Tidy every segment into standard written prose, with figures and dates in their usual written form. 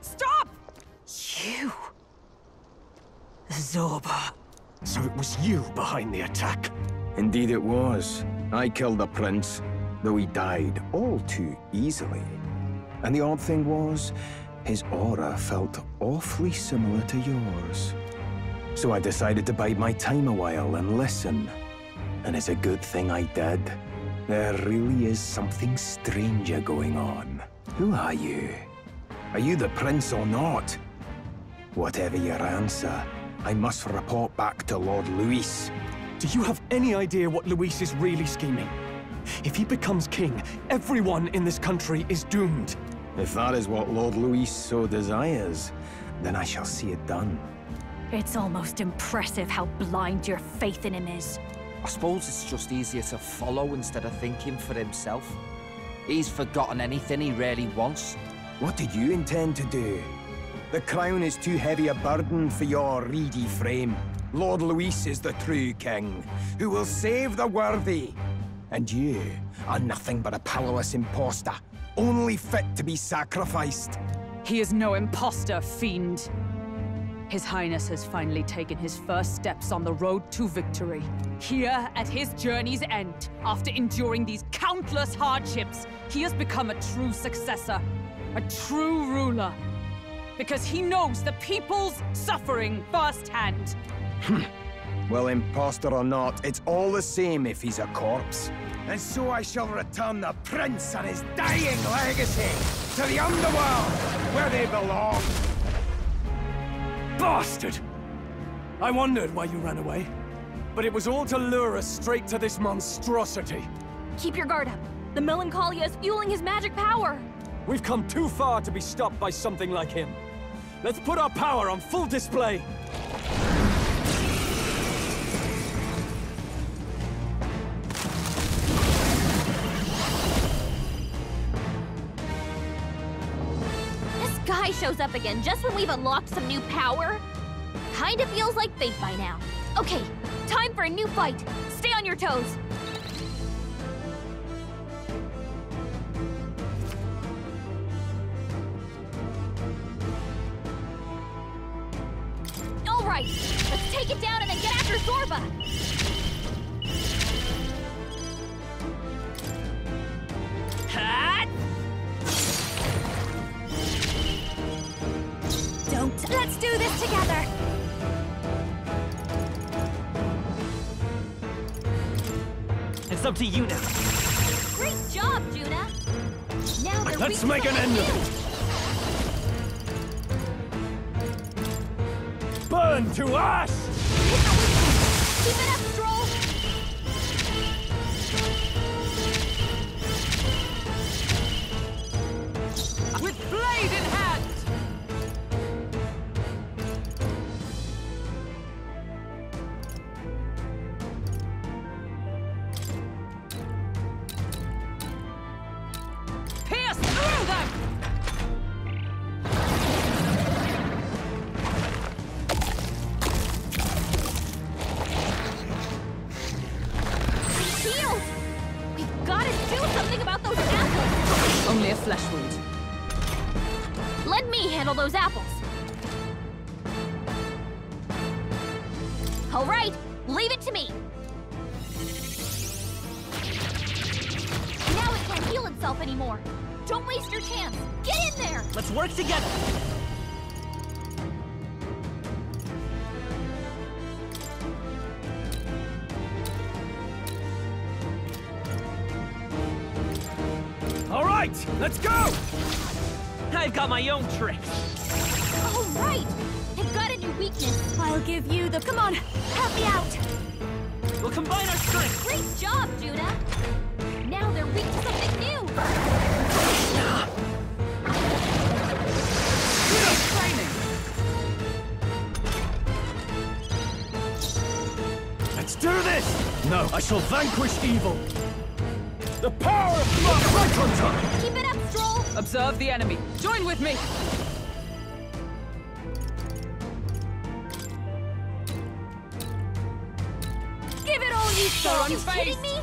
Stop! You... Zorba. So it was you behind the attack? Indeed it was. I killed the prince, though he died all too easily. And the odd thing was, his aura felt awfully similar to yours. So I decided to bide my time a while and listen. And it's a good thing I did. There really is something stranger going on. Who are you? Are you the prince or not? Whatever your answer, I must report back to Lord Luis. Do you have any idea what Luis is really scheming? If he becomes king, everyone in this country is doomed. If that is what Lord Luis so desires, then I shall see it done. It's almost impressive how blind your faith in him is. I suppose it's just easier to follow instead of thinking for himself. He's forgotten anything he really wants. What did you intend to do? The crown is too heavy a burden for your reedy frame. Lord Luis is the true king, who will save the worthy. And you are nothing but a powerless imposter, only fit to be sacrificed. He is no imposter, fiend. His Highness has finally taken his first steps on the road to victory. Here, at his journey's end, after enduring these countless hardships, he has become a true successor, a true ruler. Because he knows the people's suffering firsthand. Well, imposter or not, it's all the same if he's a corpse. And so I shall return the prince and his dying legacy to the underworld, where they belong. Bastard! I wondered why you ran away, but it was all to lure us straight to this monstrosity. Keep your guard up. The Melancholia is fueling his magic power. We've come too far to be stopped by something like him. Let's put our power on full display. This guy shows up again just when we've unlocked some new power. Kinda feels like fate by now. Okay, time for a new fight. Stay on your toes. All right, let's take it down and then get after Zorba. Hot! Let's do this together. It's up to you now. Great job, Judah. Now they're Let's weak make to an end of it. Burn to ash! Keep it up, Stroll. With blade in hand! Pierce through them! Shield! We've got to do something about those apples. Only a flesh wound. Let me handle those apples. All right, leave it to me. Now it can't heal itself anymore. Don't waste your chance. Get in there. Let's work together. All right, let's go! I've got my own tricks. All right. They've got a new weakness. I'll give you the... Come on, help me out. We'll combine our strengths. Great job, Judah. Now they're weak to something new. Good training! Let's do this! No, I shall vanquish evil. The power of love right on time! Keep it up, Stroll. Observe the enemy. Join with me! Give it all you got. Are you Unfazed. kidding me?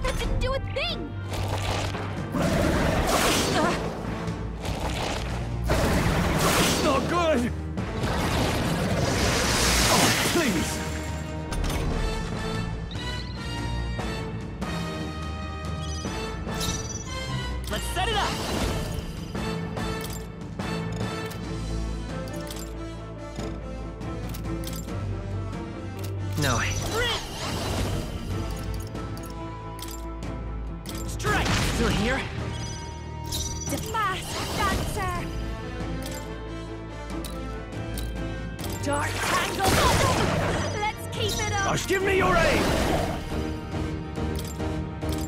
That didn't do a thing. Oh, please! Let's set it up! No way. Strike! Still here? The masked dancer! Dark tangle! Let's keep it up! Gosh, give me your aid!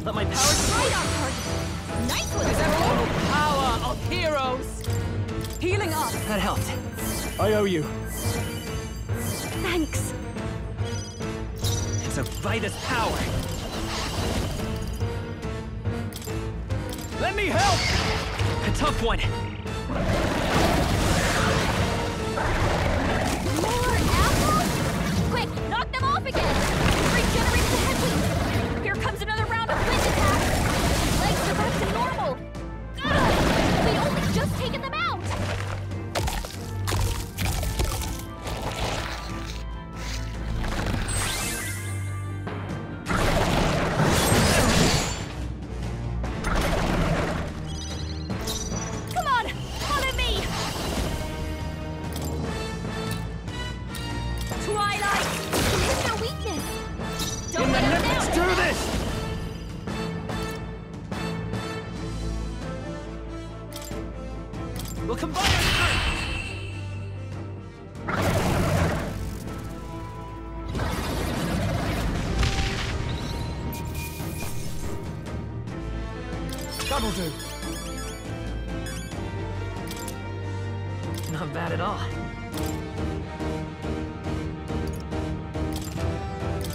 Let my power Right on target! Nice one, Oh, power of heroes! Healing up! That helped. I owe you. Thanks. So fight this power. Let me help! A tough one. More apples? Quick, knock them off again! Regenerate the headwind! Here comes another round of wind attacks! His legs are back to normal! Ugh! We only just taken them out! Come on! Follow me! Twilight! There's no weakness! Don't let him Let's down! do this! We'll combine our strength. That'll do. Not bad at all.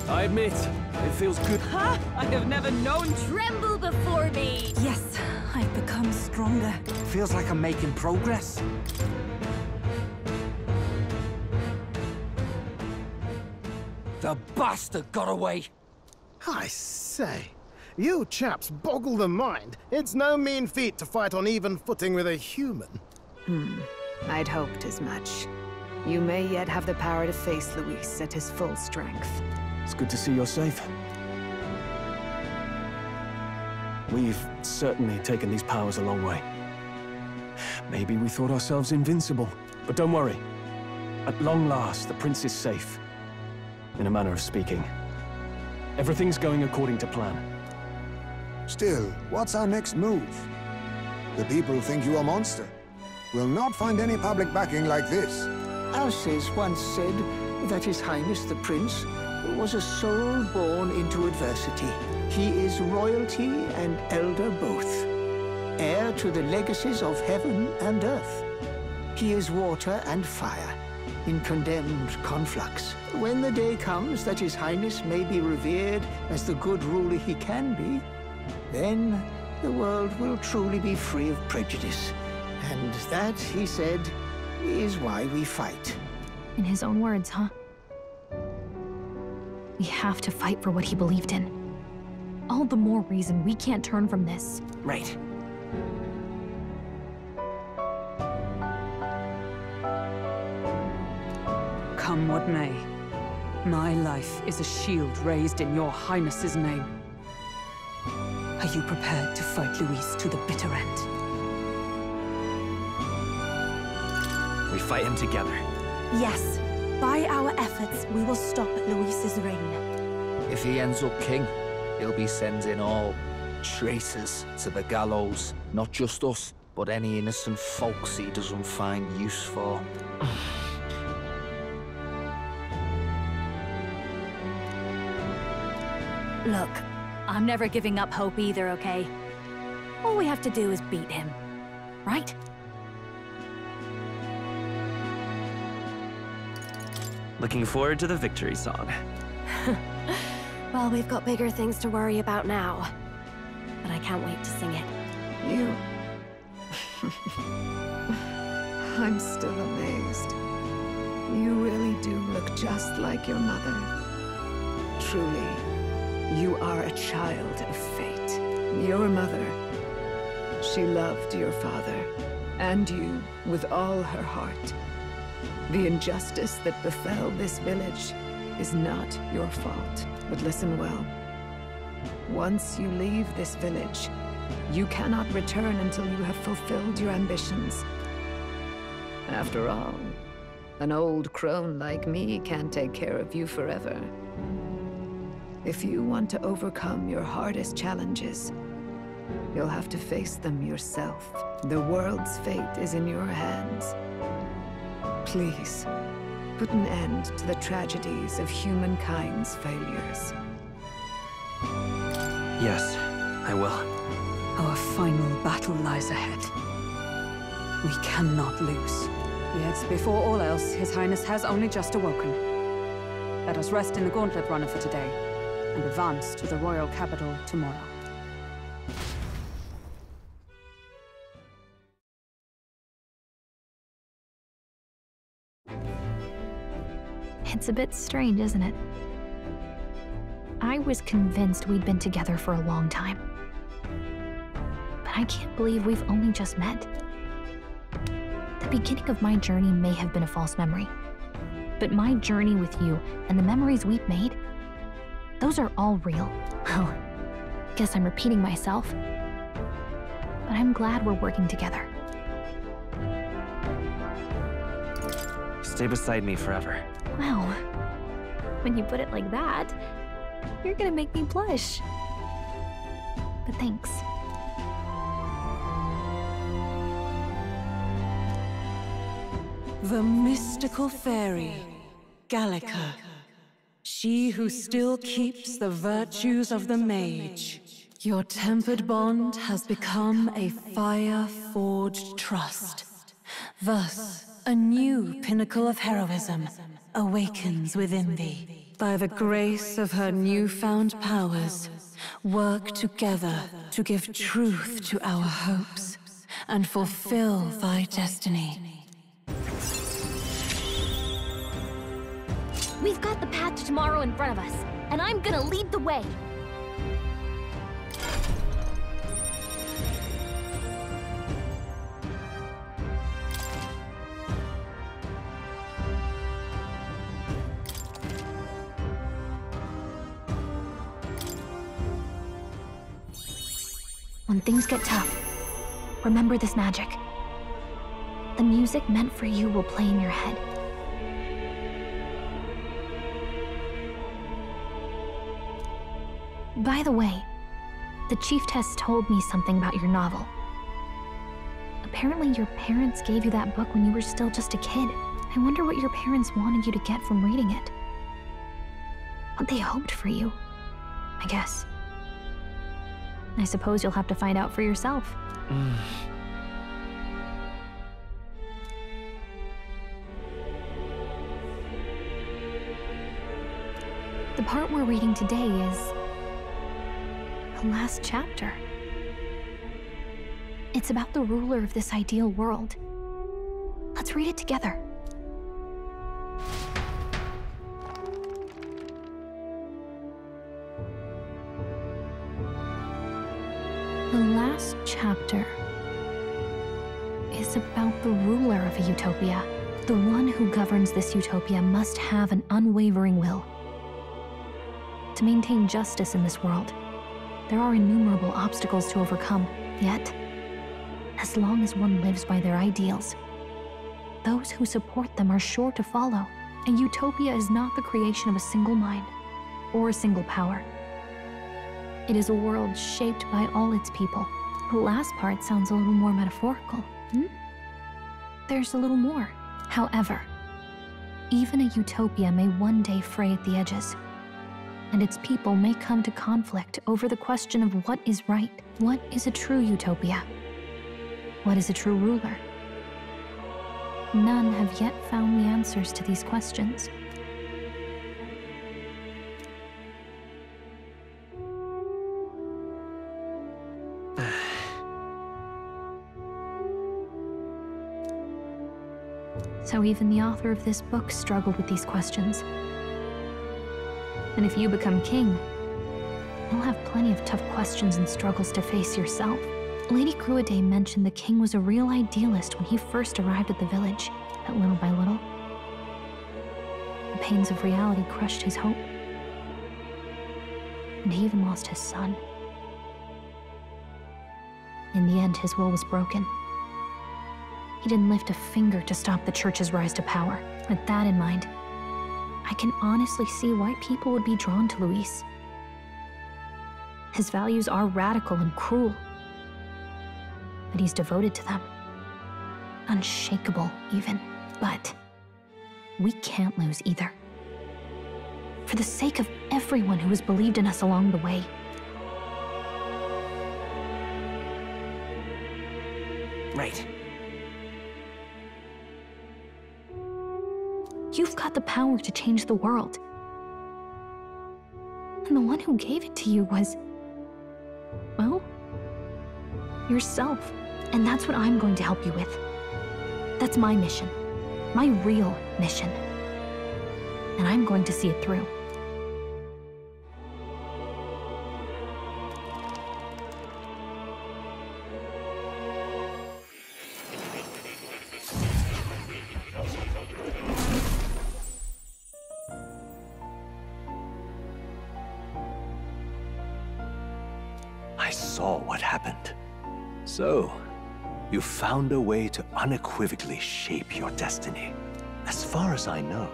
I admit, it feels good. Huh? I have never known Tremble before me! Yes, I've become stronger. Feels like I'm making progress. The bastard got away! I say, you chaps boggle the mind. It's no mean feat to fight on even footing with a human. I'd hoped as much. You may yet have the power to face Luis at his full strength. It's good to see you're safe. We've certainly taken these powers a long way. Maybe we thought ourselves invincible, but don't worry. At long last, the prince is safe. In a manner of speaking. Everything's going according to plan. Still, what's our next move? The people think you a monster. We'll not find any public backing like this. Alces once said that His Highness the Prince was a soul born into adversity. He is royalty and elder both, heir to the legacies of heaven and earth. He is water and fire, in condemned conflux. When the day comes that His Highness may be revered as the good ruler he can be, then the world will truly be free of prejudice. And that, he said, is why we fight. In his own words, huh? We have to fight for what he believed in. All the more reason we can't turn from this. Right. Come what may, my life is a shield raised in your highness's name. Are you prepared to fight Luis to the bitter end? We fight him together. Yes, by our efforts, we will stop Luis's reign. If he ends up king, he'll be sending all traitors to the gallows. Not just us, but any innocent folks he doesn't find use for. Look, I'm never giving up hope either, okay? All we have to do is beat him, right? Looking forward to the victory song. Well, we've got bigger things to worry about now. But I can't wait to sing it. You... I'm still amazed. You really do look just like your mother. Truly, you are a child of fate. Your mother, she loved your father, and you with all her heart. The injustice that befell this village is not your fault. But listen well. Once you leave this village, you cannot return until you have fulfilled your ambitions. After all, an old crone like me can't take care of you forever. If you want to overcome your hardest challenges, you'll have to face them yourself. The world's fate is in your hands. Please, put an end to the tragedies of humankind's failures. Yes, I will. Our final battle lies ahead. We cannot lose. Yet, before all else, His Highness has only just awoken. Let us rest in the gauntlet runner for today, and advance to the royal capital tomorrow. It's a bit strange, isn't it? I was convinced we'd been together for a long time. But I can't believe we've only just met. The beginning of my journey may have been a false memory. But my journey with you and the memories we've made, those are all real. Oh, guess I'm repeating myself. But I'm glad we're working together. Stay beside me forever. Well, when you put it like that, you're gonna make me blush. But thanks. The mystical fairy, Gallica. She who still keeps the virtues of the mage. Your tempered bond has become a fire-forged trust. Thus, a new pinnacle of heroism awakens within thee. By the grace of her newfound powers, work together to give truth to our hopes and fulfill thy destiny. We've got the path to tomorrow in front of us, and I'm gonna lead the way. When things get tough, remember this magic. The music meant for you will play in your head. By the way, the Chieftess told me something about your novel. Apparently your parents gave you that book when you were still just a kid. I wonder what your parents wanted you to get from reading it. What they hoped for you, I guess. I suppose you'll have to find out for yourself. The part we're reading today is the last chapter. It's about the ruler of this ideal world. Let's read it together. The last chapter is about the ruler of a utopia. The one who governs this utopia must have an unwavering will. To maintain justice in this world, there are innumerable obstacles to overcome. Yet, as long as one lives by their ideals, those who support them are sure to follow. A utopia is not the creation of a single mind or a single power. It is a world shaped by all its people. The last part sounds a little more metaphorical. There's a little more. However, even a utopia may one day fray at the edges, and its people may come to conflict over the question of what is right. What is a true utopia? What is a true ruler? None have yet found the answers to these questions. So even the author of this book struggled with these questions. And if you become king, you'll have plenty of tough questions and struggles to face yourself. Lady Cruiday mentioned the king was a real idealist when he first arrived at the village. But little by little, the pains of reality crushed his hope. And he even lost his son. In the end, his will was broken. He didn't lift a finger to stop the Church's rise to power. With that in mind, I can honestly see why people would be drawn to Luis. His values are radical and cruel, but he's devoted to them. Unshakable, even. But we can't lose either. For the sake of everyone who has believed in us along the way. Right. You've got the power to change the world. And the one who gave it to you was, well, yourself. And that's what I'm going to help you with. That's my mission. My real mission. And I'm going to see it through. I saw what happened. So, you found a way to unequivocally shape your destiny. As far as I know,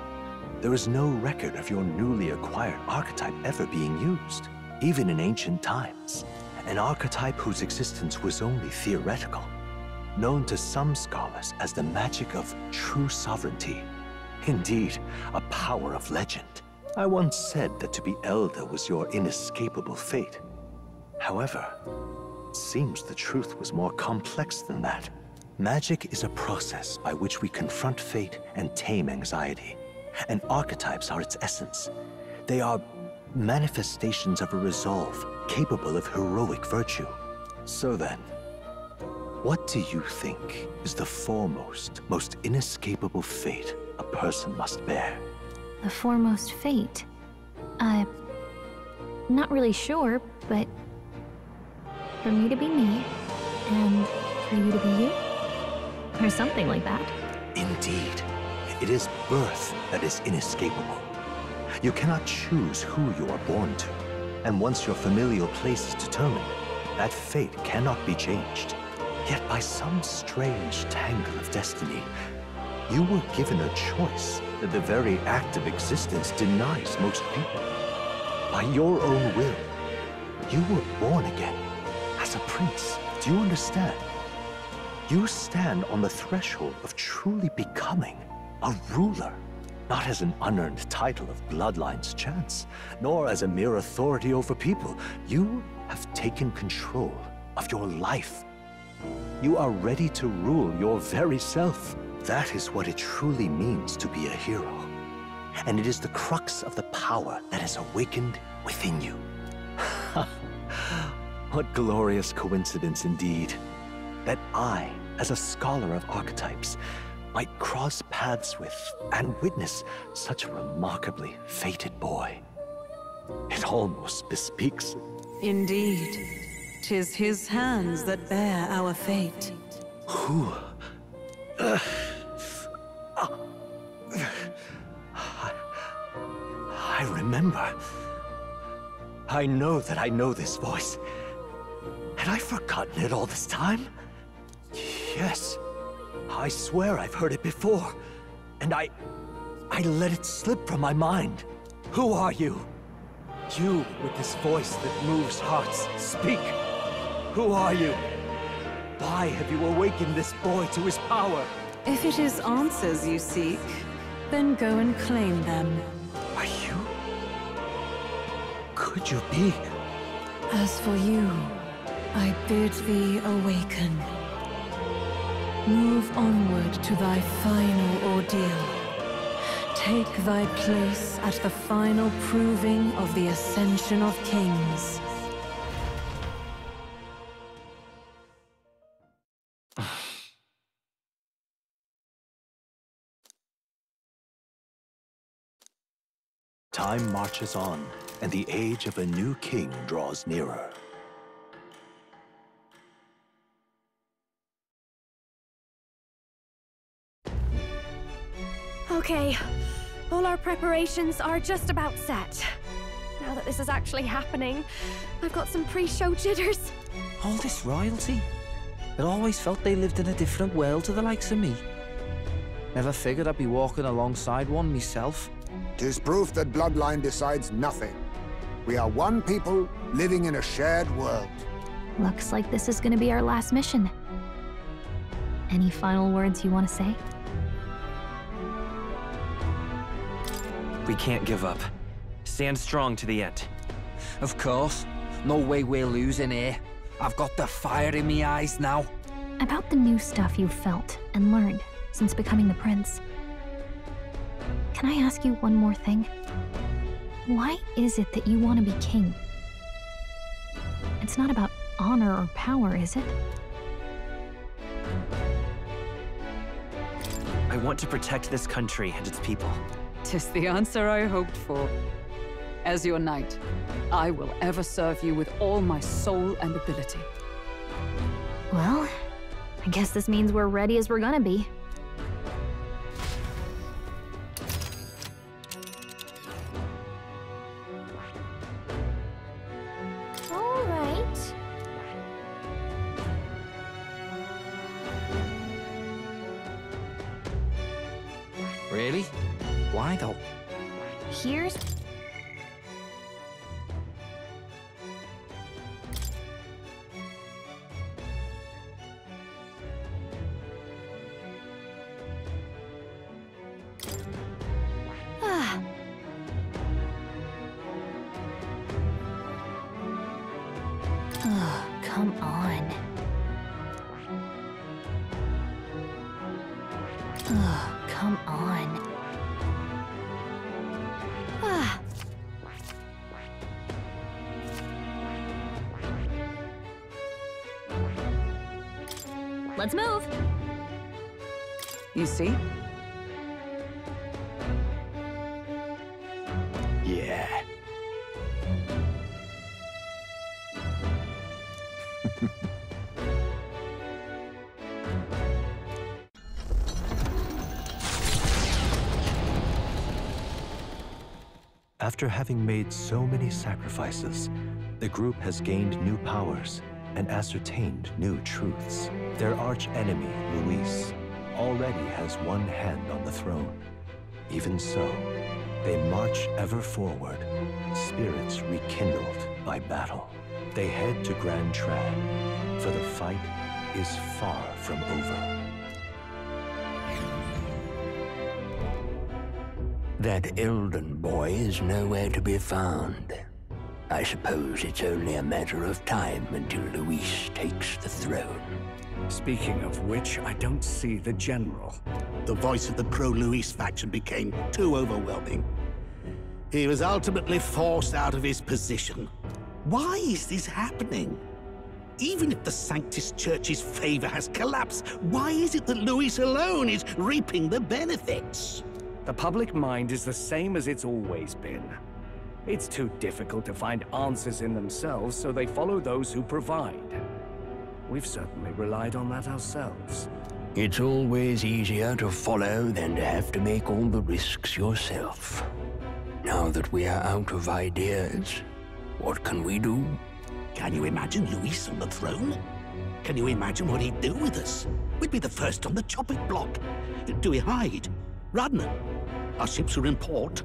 there is no record of your newly acquired archetype ever being used, even in ancient times. An archetype whose existence was only theoretical, known to some scholars as the magic of true sovereignty. Indeed, a power of legend. I once said that to be Elder was your inescapable fate. However, it seems the truth was more complex than that. Magic is a process by which we confront fate and tame anxiety. And archetypes are its essence. They are manifestations of a resolve capable of heroic virtue. So then, what do you think is the foremost, most inescapable fate a person must bear? The foremost fate? Not really sure, but for me to be me, and for you to be you? Or something like that. Indeed. It is birth that is inescapable. You cannot choose who you are born to. And once your familial place is determined, that fate cannot be changed. Yet by some strange tangle of destiny, you were given a choice that the very act of existence denies most people. By your own will, you were born again as a prince. Do you understand? You stand on the threshold of truly becoming a ruler, not as an unearned title of bloodline's chance, nor as a mere authority over people. You have taken control of your life. You are ready to rule your very self. That is what it truly means to be a hero. And it is the crux of the power that is awakened within you. What glorious coincidence indeed, that I, as a scholar of archetypes, might cross paths with and witness such a remarkably fated boy. It almost bespeaks it. Indeed. 'Tis his hands that bear our fate. Who? I remember. I know that I know this voice. Had I forgotten it all this time? Yes. I swear I've heard it before. And I let it slip from my mind. Who are you? You with this voice that moves hearts. Speak. Who are you? Why have you awakened this boy to his power? If it is answers you seek, then go and claim them. Are you? Could you be? As for you, I bid thee awaken. Move onward to thy final ordeal. Take thy place at the final proving of the ascension of kings. Time marches on, and the age of a new king draws nearer. Okay, all our preparations are just about set. Now that this is actually happening, I've got some pre-show jitters. All this royalty? It always felt they lived in a different world to the likes of me. Never figured I'd be walking alongside one myself. 'Tis proof that bloodline decides nothing. We are one people living in a shared world. Looks like this is gonna be our last mission. Any final words you want to say? We can't give up. Stand strong to the end. Of course. No way we're losing here. I've got the fire in me eyes now. About the new stuff you've felt and learned since becoming the prince. Can I ask you one more thing? Why is it that you want to be king? It's not about honor or power, is it? I want to protect this country and its people. 'Tis the answer I hoped for. As your knight, I will ever serve you with all my soul and ability. Well, I guess this means we're ready as we're gonna be. All right. Really? Why though? Here's... Ah. Oh, come on. Oh, come on. Ah. Let's move. You see? Yeah. After having made so many sacrifices, the group has gained new powers and ascertained new truths. Their arch-enemy, Luis, already has one hand on the throne. Even so, they march ever forward, spirits rekindled by battle. They head to Grand Trad, for the fight is far from over. That Elden boy is nowhere to be found. I suppose it's only a matter of time until Luis takes the throne. Speaking of which, I don't see the general. The voice of the pro-Luis faction became too overwhelming. He was ultimately forced out of his position. Why is this happening? Even if the Sanctus Church's favor has collapsed, why is it that Luis alone is reaping the benefits? The public mind is the same as it's always been. It's too difficult to find answers in themselves, so they follow those who provide. We've certainly relied on that ourselves. It's always easier to follow than to have to make all the risks yourself. Now that we are out of ideas, what can we do? Can you imagine Luis on the throne? Can you imagine what he'd do with us? We'd be the first on the chopping block. Do we hide? Run? Our ships are in port.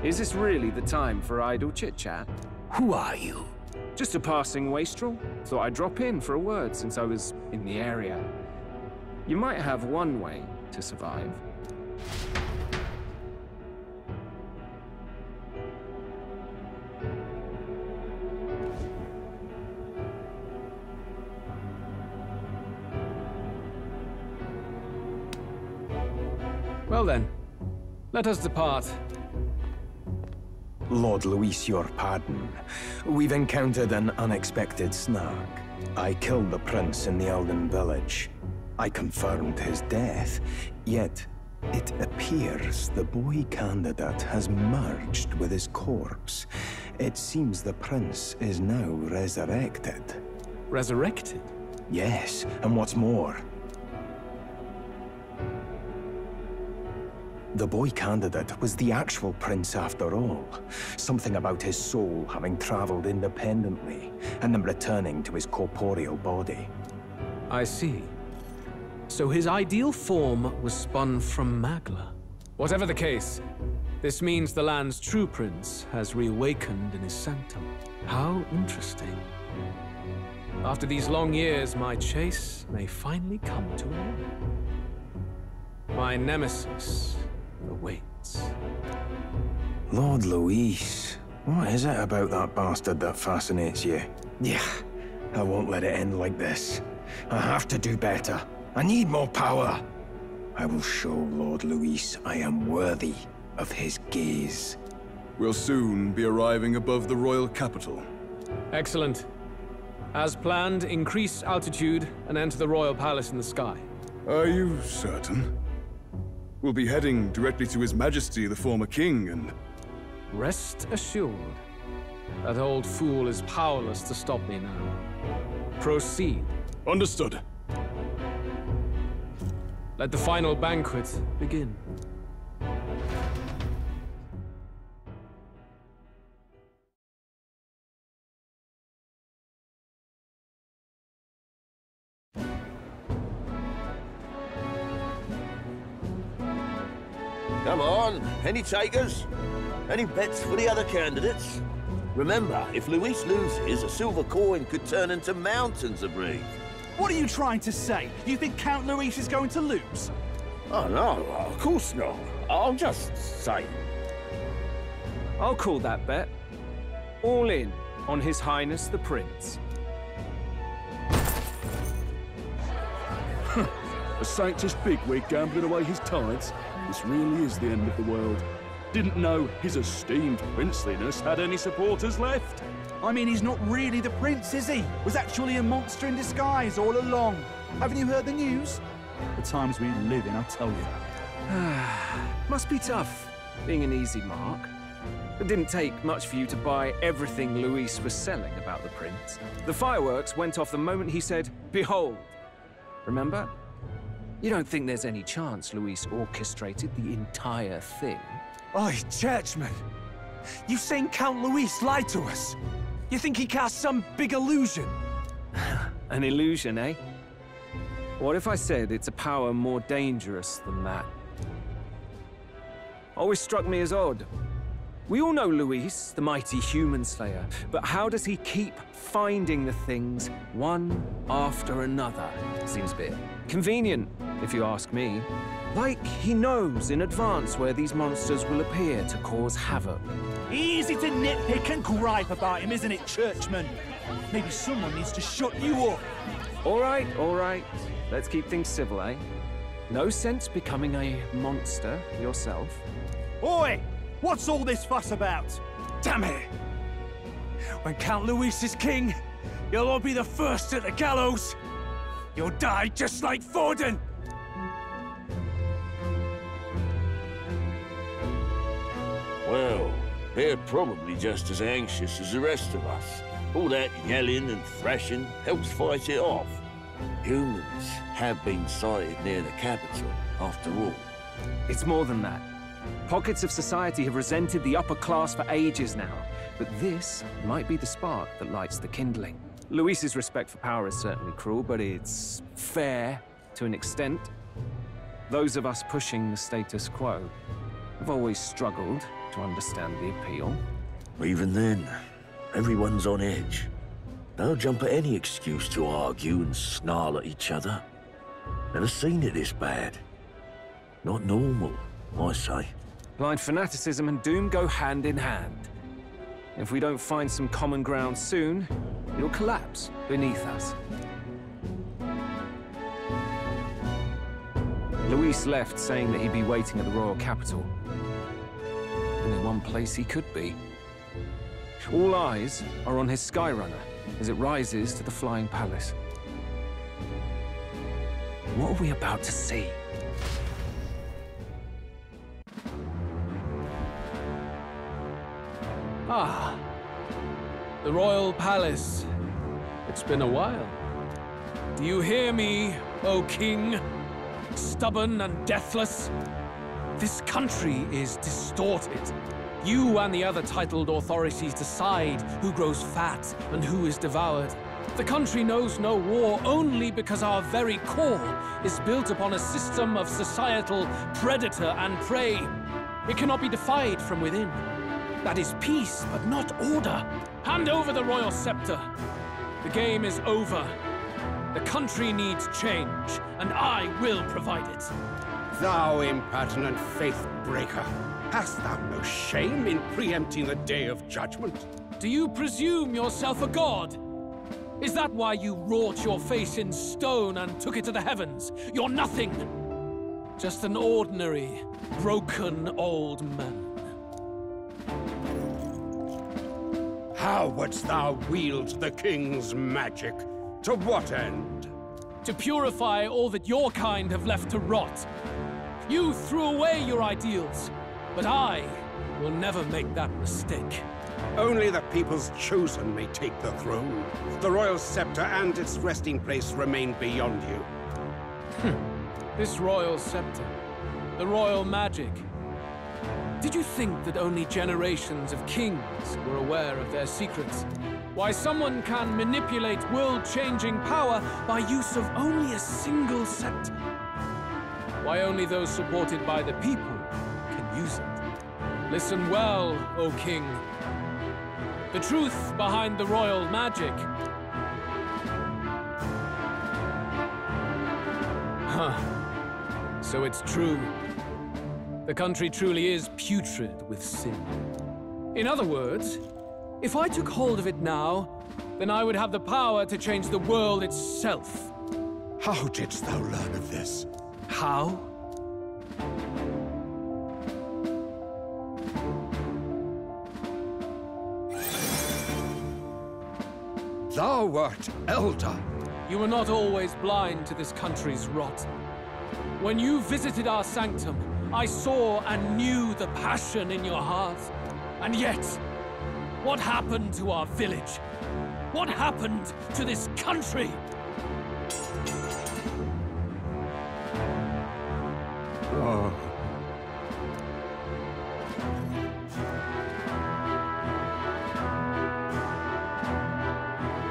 Is this really the time for idle chit-chat? Who are you? Just a passing wastrel. Thought I'd drop in for a word since I was in the area. You might have one way to survive. Well then, let us depart. Lord Luis, your pardon. We've encountered an unexpected snag. I killed the prince in the Elden village. I confirmed his death, yet it appears the boy candidate has merged with his corpse. It seems the prince is now resurrected. Resurrected? Yes, and what's more, The boy candidate was the actual prince after all. Something about his soul having traveled independently, and then returning to his corporeal body. I see. So his ideal form was spun from Magla. Whatever the case, this means the land's true prince has reawakened in his sanctum. How interesting. After these long years, my chase may finally come to an end. My nemesis awaits. Lord Luis, what is it about that bastard that fascinates you? Yeah, I won't let it end like this. I have to do better. I need more power. I will show Lord Luis I am worthy of his gaze. We'll soon be arriving above the royal capital. Excellent. As planned, increase altitude and enter the royal palace in the sky. Are you certain? We'll be heading directly to His Majesty, the former king, and... Rest assured, that old fool is powerless to stop me now. Proceed. Understood. Let the final banquet begin. Come on, any takers? Any bets for the other candidates? Remember, if Luis loses, a silver coin could turn into mountains of breed. What are you trying to say? You think Count Luis is going to lose? Oh, no, of course not. I'm just saying. I'll call that bet. All in on His Highness the Prince. A Sanctus bigwig gambling away his tides? This really is the end of the world. Didn't know his esteemed princeliness had any supporters left. I mean, he's not really the prince, is he? Was actually a monster in disguise all along. Haven't you heard the news? The times we live in, I tell you. Must be tough, being an easy mark. It didn't take much for you to buy everything Luis was selling about the prince. The fireworks went off the moment he said, "Behold." Remember? You don't think there's any chance Luis orchestrated the entire thing? Oi, churchman! You saying Count Luis lied to us? You think he cast some big illusion? An illusion, eh? What if I said it's a power more dangerous than that? Always struck me as odd. We all know Luis, the mighty human slayer, but how does he keep finding the things one after another? Seems a bit convenient, if you ask me. Like he knows in advance where these monsters will appear to cause havoc. Easy to nitpick and gripe about him, isn't it, churchman? Maybe someone needs to shut you up. All right, all right. Let's keep things civil, eh? No sense becoming a monster yourself. Oi! What's all this fuss about? Damn it! When Count Luis is king, you'll all be the first at the gallows. You'll die just like Forden. Well, they're probably just as anxious as the rest of us. All that yelling and thrashing helps fight it off. Humans have been sighted near the capital, after all. It's more than that. Pockets of society have resented the upper class for ages now, but this might be the spark that lights the kindling. Luis's respect for power is certainly cruel, but it's fair to an extent. Those of us pushing the status quo have always struggled to understand the appeal. Even then, everyone's on edge. They'll jump at any excuse to argue and snarl at each other. Never seen it this bad. Not normal, I say. Blind fanaticism and doom go hand in hand. If we don't find some common ground soon, it'll collapse beneath us. Luis left saying that he'd be waiting at the royal capital. Only one place he could be. All eyes are on his Skyrunner as it rises to the flying palace. What are we about to see? Ah, the royal palace. It's been a while. Do you hear me, O king? Stubborn and deathless? This country is distorted. You and the other titled authorities decide who grows fat and who is devoured. The country knows no war only because our very core is built upon a system of societal predator and prey. It cannot be defied from within. That is peace, but not order. Hand over the royal scepter. The game is over. The country needs change, and I will provide it. Thou impertinent faith-breaker, hast thou no shame in preempting the day of judgment? Do you presume yourself a god? Is that why you wrought your face in stone and took it to the heavens? You're nothing! Just an ordinary, broken old man. How wouldst thou wield the king's magic? To what end? To purify all that your kind have left to rot. You threw away your ideals, but I will never make that mistake. Only the people's chosen may take the throne. The royal scepter and its resting place remain beyond you. This royal scepter, the royal magic. Did you think that only generations of kings were aware of their secrets? Why someone can manipulate world-changing power by use of only a single scepter? Why only those supported by the people can use it? Listen well, O king. The truth behind the royal magic. So it's true. The country truly is putrid with sin. In other words, if I took hold of it now, then I would have the power to change the world itself. How didst thou learn of this? How? Thou wert elder. You were not always blind to this country's rot. When you visited our sanctum, I saw and knew the passion in your heart. And yet, what happened to our village? What happened to this country? Oh.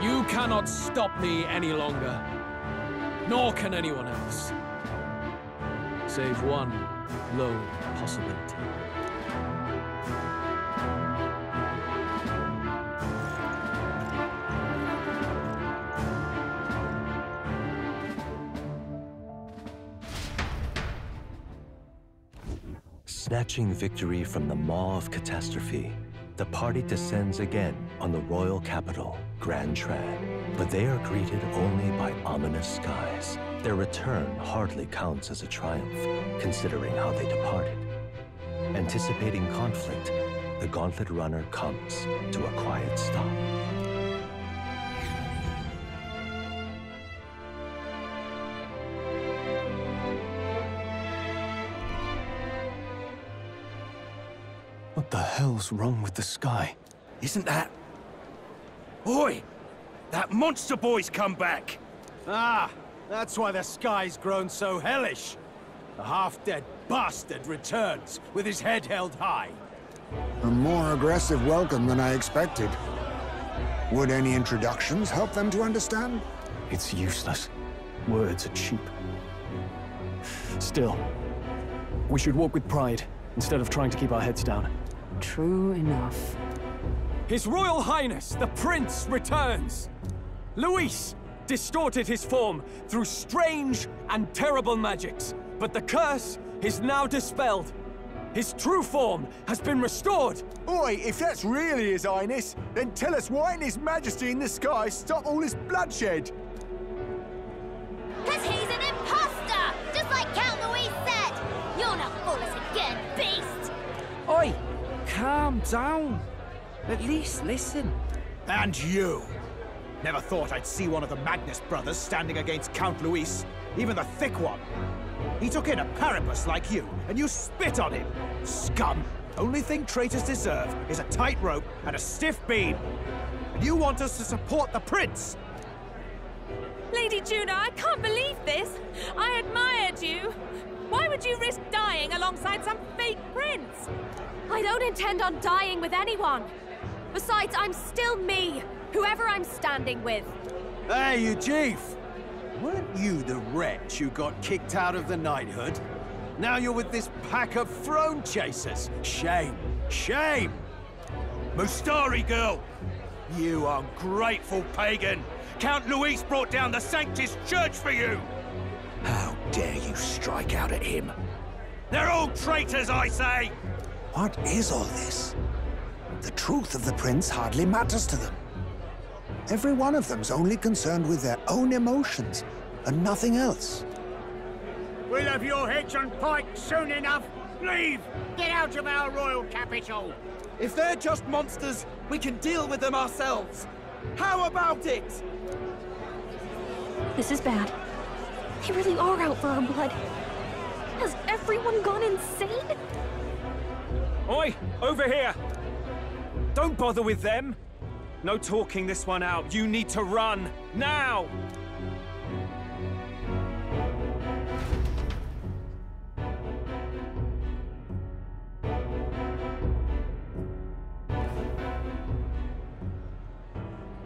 You cannot stop me any longer. Nor can anyone else. Save one lone possibility. Snatching victory from the maw of catastrophe, the party descends again on the royal capital, Grand Trad. But they are greeted only by ominous skies. Their return hardly counts as a triumph, considering how they departed. Anticipating conflict, the Gauntlet Runner comes to a quiet stop. What the hell's wrong with the sky? Isn't that... Oi! That monster boy's come back! Ah, that's why the sky's grown so hellish. The half-dead bastard returns with his head held high. A more aggressive welcome than I expected. Would any introductions help them to understand? It's useless. Words are cheap. Still, we should walk with pride instead of trying to keep our heads down. True enough. His Royal Highness, the Prince, returns! Luis distorted his form through strange and terrible magics, but the curse is now dispelled. His true form has been restored! Oi, if that's really His Highness, then tell us why in His Majesty in the sky stop all this bloodshed? 'Cause he's an imposter! Just like Count Luis said! You'll not fool us again, beast! Oi! Calm down. At least listen. And you! Never thought I'd see one of the Magnus brothers standing against Count Luis, even the thick one. He took in a Paribus like you, and you spit on him! Scum! Only thing traitors deserve is a tight rope and a stiff beam. And you want us to support the Prince! Lady Juna, I can't believe this! I admired you, Why would you risk dying alongside some fake prince? I don't intend on dying with anyone. Besides, I'm still me, whoever I'm standing with. Hey, you chief! Weren't you the wretch who got kicked out of the knighthood? Now you're with this pack of throne chasers. Shame. Shame! Mustari girl! You ungrateful pagan! Count Luis brought down the Sanctus Church for you! How dare you strike out at him? They're all traitors, I say! What is all this? The truth of the prince hardly matters to them. Every one of them's only concerned with their own emotions, and nothing else. We'll have your heads on pike soon enough. Leave! Get out of our royal capital! If they're just monsters, we can deal with them ourselves. How about it? This is bad. They really are out for our blood. Has everyone gone insane? Oi! Over here! Don't bother with them! No talking this one out. You need to run! Now!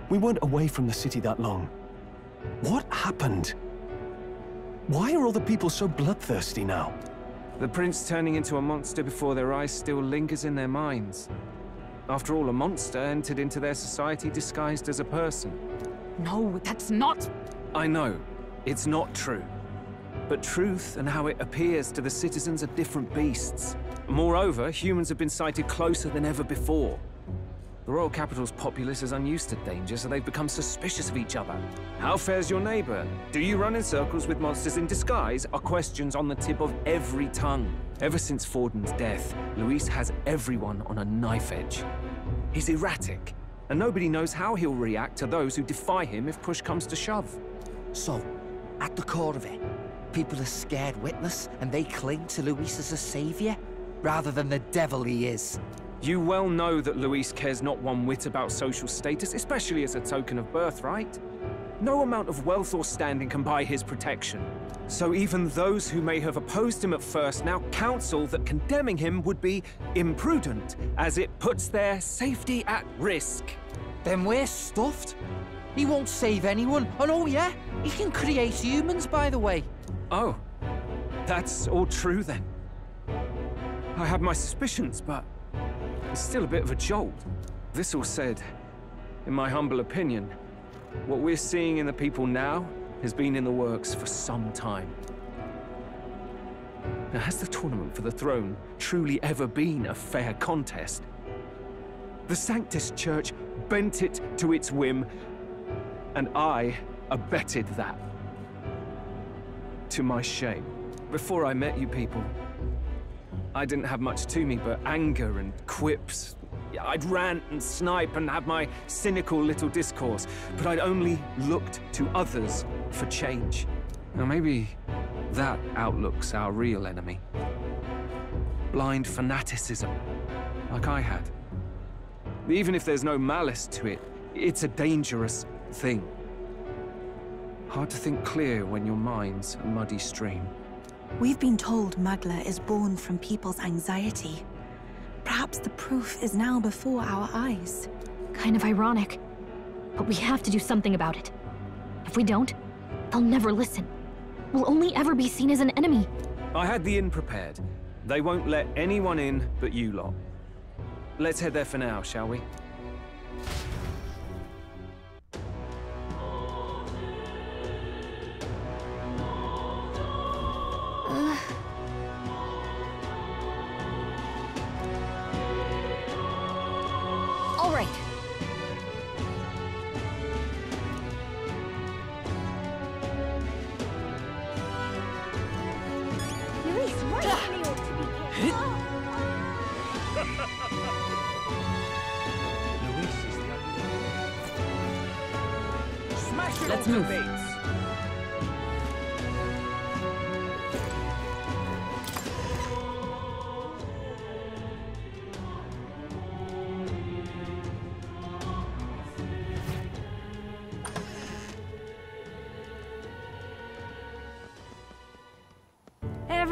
We weren't away from the city that long. What happened? Why are all the people so bloodthirsty now? The prince turning into a monster before their eyes still lingers in their minds. After all, a monster entered into their society disguised as a person. No, that's not... I know, it's not true. But truth and how it appears to the citizens are different beasts. Moreover, humans have been sighted closer than ever before. The royal capital's populace is unused to danger, so they've become suspicious of each other. How fares your neighbor? Do you run in circles with monsters in disguise? Are questions on the tip of every tongue. Ever since Forden's death, Luis has everyone on a knife edge. He's erratic, and nobody knows how he'll react to those who defy him if push comes to shove. So, at the core of it, people are scared witless, and they cling to Luis as a savior, rather than the devil he is. You well know that Luis cares not one whit about social status, especially as a token of birthright. No amount of wealth or standing can buy his protection. So even those who may have opposed him at first now counsel that condemning him would be imprudent, as it puts their safety at risk. Then we're stuffed. He won't save anyone. And oh yeah, he can create humans, by the way. Oh, that's all true then. I have my suspicions, but it's still a bit of a jolt. This all said, in my humble opinion, what we're seeing in the people now has been in the works for some time. Now, has the tournament for the throne truly ever been a fair contest? The Sanctus Church bent it to its whim, and I abetted that. To my shame. Before I met you people, I didn't have much to me but anger and quips. I'd rant and snipe and have my cynical little discourse, but I'd only looked to others for change. Now maybe that outlook's our real enemy. Blind fanaticism, like I had. Even if there's no malice to it, it's a dangerous thing. Hard to think clear when your mind's a muddy stream. We've been told Magla is born from people's anxiety. Perhaps the proof is now before our eyes. Kind of ironic. But we have to do something about it. If we don't, they'll never listen. We'll only ever be seen as an enemy. I had the inn prepared. They won't let anyone in but you lot. Let's head there for now, shall we? All right. Luis, right? Smash it Let's all to move. bits.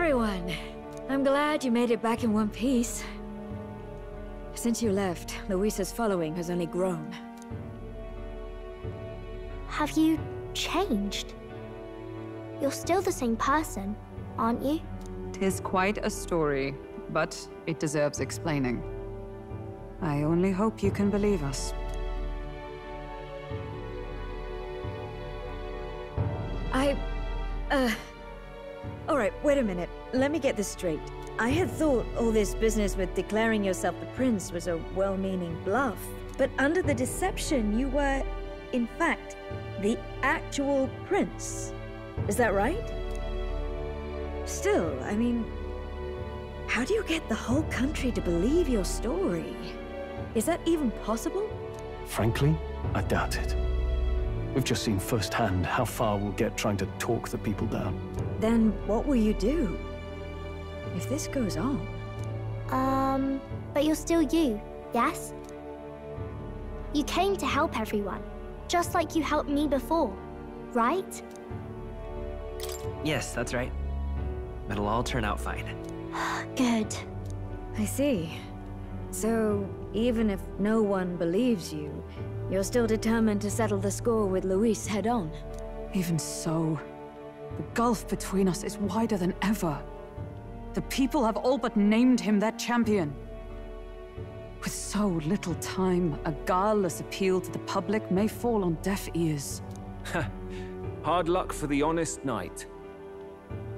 everyone. I'm glad you made it back in one piece. Since you left, Luis's following has only grown. Have you changed? You're still the same person, aren't you? 'Tis quite a story, but it deserves explaining. I only hope you can believe us. Alright, wait a minute. Let me get this straight. I had thought all this business with declaring yourself the prince was a well-meaning bluff. But under the deception, you were, in fact, the actual prince. Is that right? Still, I mean, how do you get the whole country to believe your story? Is that even possible? Frankly, I doubt it. We've just seen firsthand how far we'll get trying to talk the people down. Then what will you do if this goes on? But you're still you, yes? You came to help everyone, just like you helped me before, right? Yes, that's right. It'll all turn out fine. Good. I see. So, even if no one believes you, you're still determined to settle the score with Luis head-on? Even so, the gulf between us is wider than ever. The people have all but named him their champion. With so little time, a guileless appeal to the public may fall on deaf ears. Hard luck for the honest knight.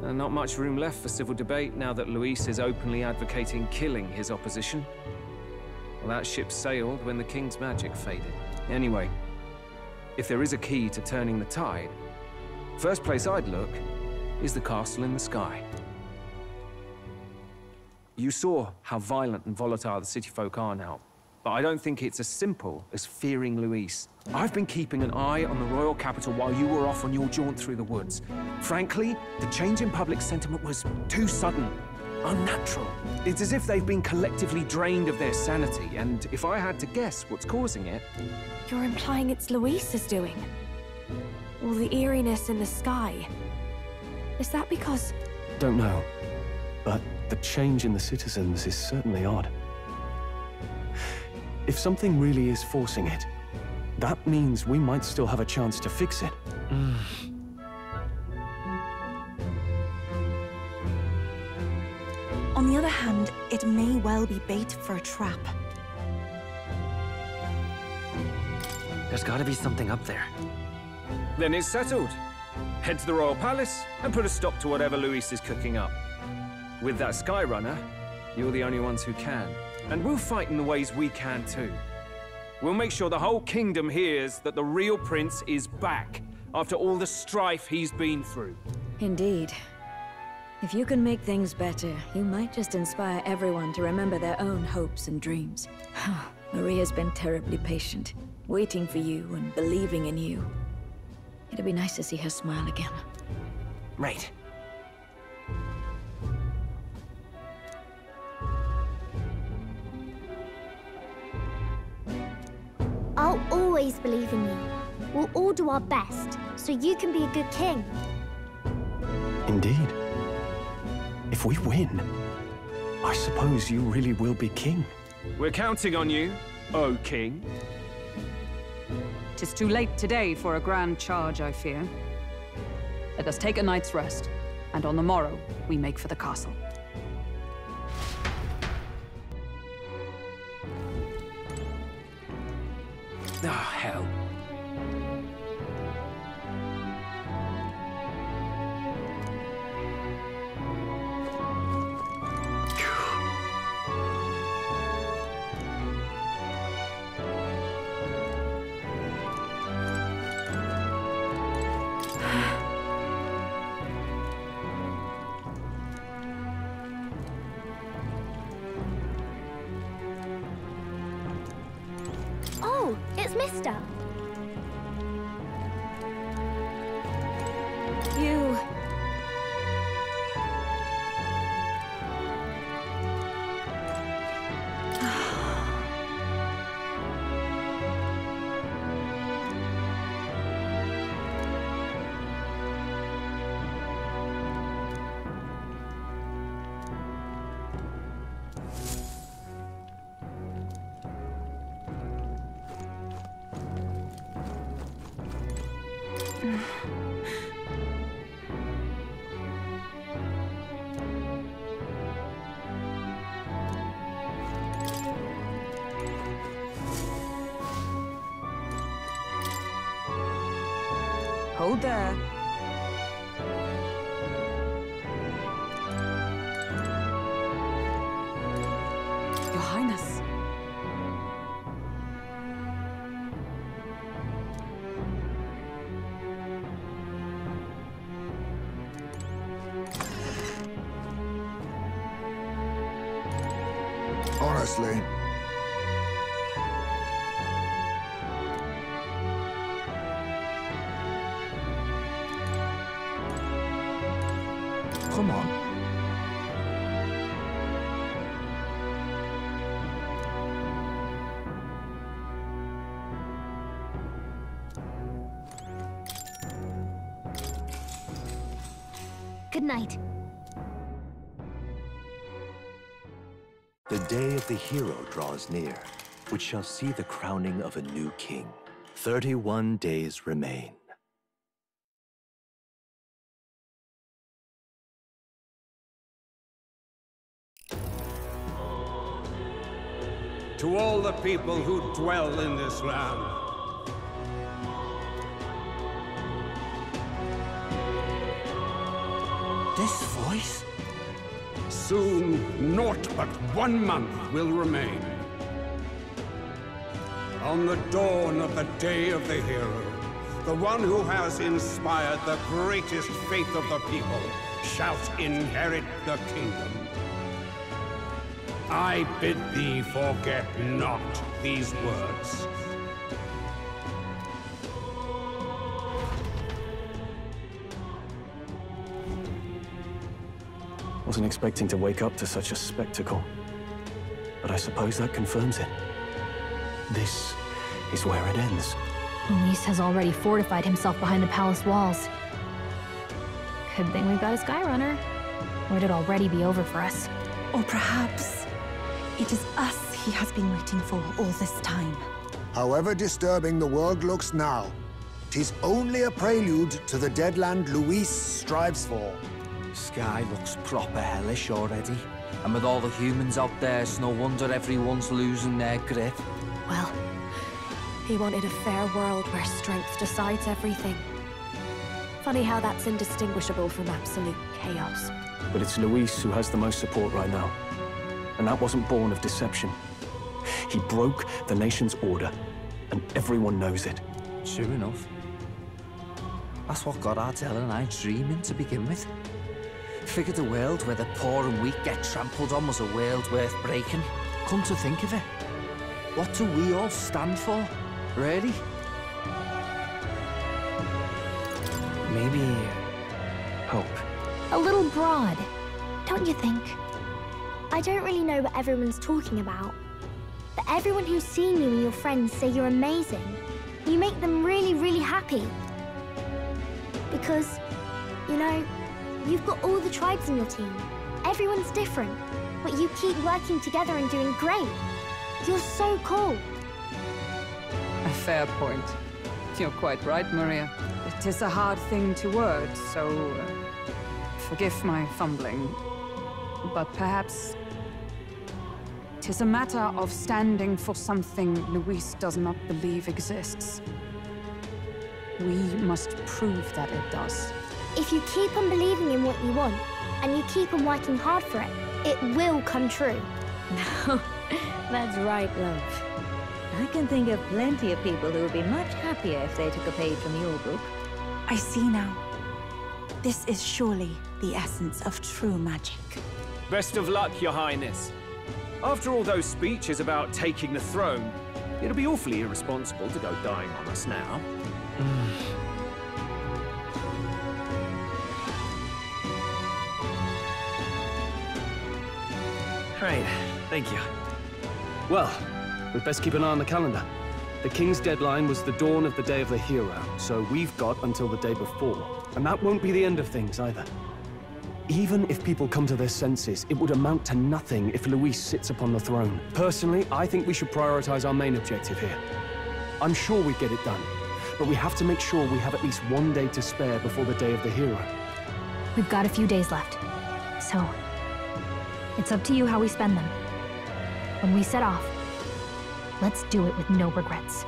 Not much room left for civil debate now that Luis is openly advocating killing his opposition. Well, that ship sailed when the king's magic faded. Anyway, if there is a key to turning the tide, first place I'd look is the castle in the sky. You saw how violent and volatile the city folk are now, but I don't think it's as simple as fearing Luis. I've been keeping an eye on the royal capital while you were off on your jaunt through the woods. Frankly, the change in public sentiment was too sudden, unnatural. It's as if they've been collectively drained of their sanity, and if I had to guess what's causing it... You're implying it's Luis's doing? All the eeriness in the sky. Is that because... Don't know, but the change in the citizens is certainly odd. If something really is forcing it, that means we might still have a chance to fix it. On the other hand, it may well be bait for a trap. There's gotta be something up there. Then it's settled. Head to the royal palace and put a stop to whatever Luis is cooking up. With that Skyrunner, you're the only ones who can. And we'll fight in the ways we can too. We'll make sure the whole kingdom hears that the real prince is back after all the strife he's been through. Indeed. If you can make things better, you might just inspire everyone to remember their own hopes and dreams. Maria's been terribly patient, waiting for you and believing in you. It'd be nice to see her smile again. Right. I'll always believe in you. We'll all do our best, so you can be a good king. Indeed. If we win, I suppose you really will be king. We're counting on you, O king. 'Tis too late today for a grand charge, I fear. Let us take a night's rest, and on the morrow, we make for the castle. Ah, hell. Oh, it's Mister. You... Hello there. Your Highness. Honestly. Come on. Good night. The day of the hero draws near, which shall see the crowning of a new king. 31 days remain. To all the people who dwell in this land, this voice? Soon, naught but 1 month will remain. On the dawn of the day of the hero, the one who has inspired the greatest faith of the people shall inherit the kingdom. I bid thee forget not these words. Wasn't expecting to wake up to such a spectacle, but I suppose that confirms it. This is where it ends. Luis has already fortified himself behind the palace walls. Good thing we've got a Skyrunner. Or it'd already be over for us. Or perhaps it is us he has been waiting for all this time. However disturbing the world looks now, 'tis only a prelude to the deadland Luis strives for. Sky looks proper hellish already. And with all the humans out there, it's no wonder everyone's losing their grip. Well, he wanted a fair world where strength decides everything. Funny how that's indistinguishable from absolute chaos. But it's Luis who has the most support right now. And that wasn't born of deception. He broke the nation's order, and everyone knows it. True enough. That's what got Ardell and I dreaming to begin with. Figured a world where the poor and weak get trampled on was a world worth breaking. Come to think of it, what do we all stand for, really? Maybe... hope. A little broad, don't you think? I don't really know what everyone's talking about, but everyone who's seen you and your friends say you're amazing. You make them really, really happy. Because, you know, you've got all the tribes in your team. Everyone's different, but you keep working together and doing great. You're so cool. A fair point. You're quite right, Maria. It is a hard thing to word, so forgive my fumbling. But perhaps it is a matter of standing for something Luis does not believe exists. We must prove that it does. If you keep on believing in what you want, and you keep on working hard for it, it will come true. That's right, love. I can think of plenty of people who would be much happier if they took a page from your book. I see now. This is surely the essence of true magic. Best of luck, Your Highness. After all those speeches about taking the throne, it'll be awfully irresponsible to go dying on us now. Right, thank you. Well, we'd best keep an eye on the calendar. The king's deadline was the dawn of the day of the hero, so we've got until the day before. And that won't be the end of things either. Even if people come to their senses, it would amount to nothing if Luis sits upon the throne. Personally, I think we should prioritize our main objective here. I'm sure we'd get it done, but we have to make sure we have at least 1 day to spare before the day of the hero. We've got a few days left, so it's up to you how we spend them. When we set off, let's do it with no regrets.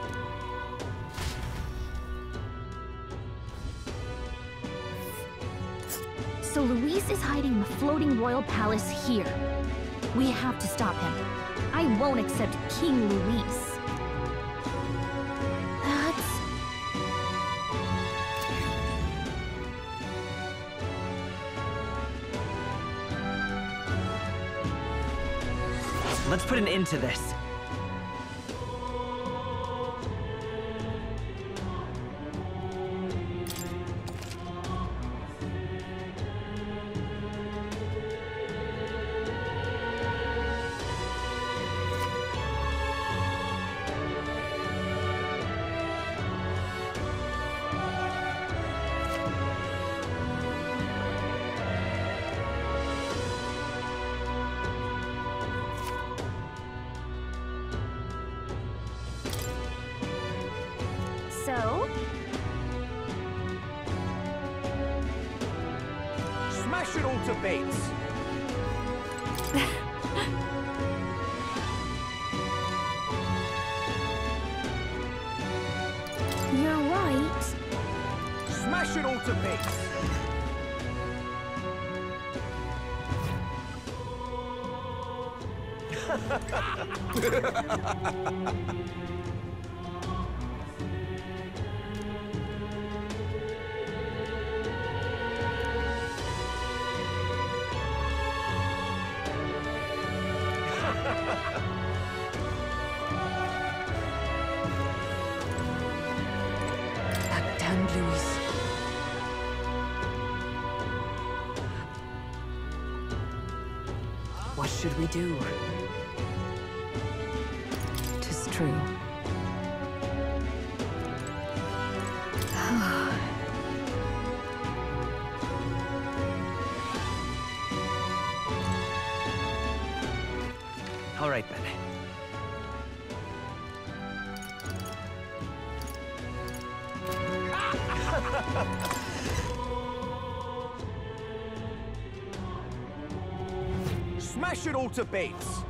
So Luis is hiding in the floating royal palace here. We have to stop him. I won't accept King Luis. Let's put an end to this. So? Smash it all to bits! You're right. Smash it all to bits! That damned Luis. What should we do? 'Tis true. All right, then. Smash it all to bits!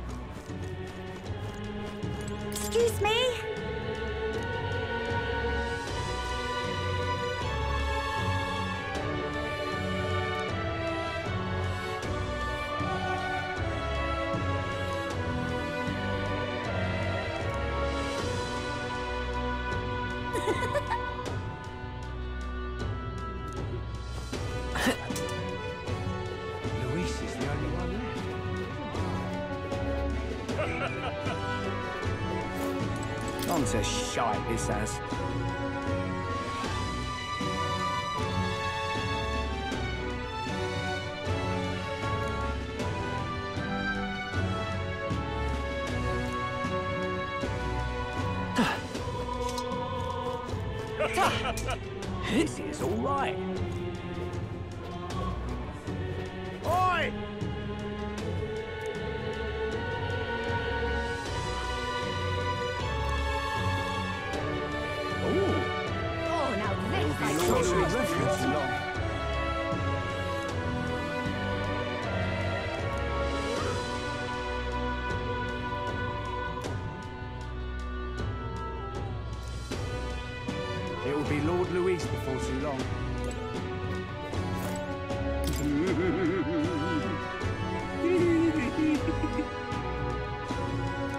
Excuse me? Luis is the only one left. On to shite, this has. This is all right. Oi! Oh, now this It will be Lord Luis before too long.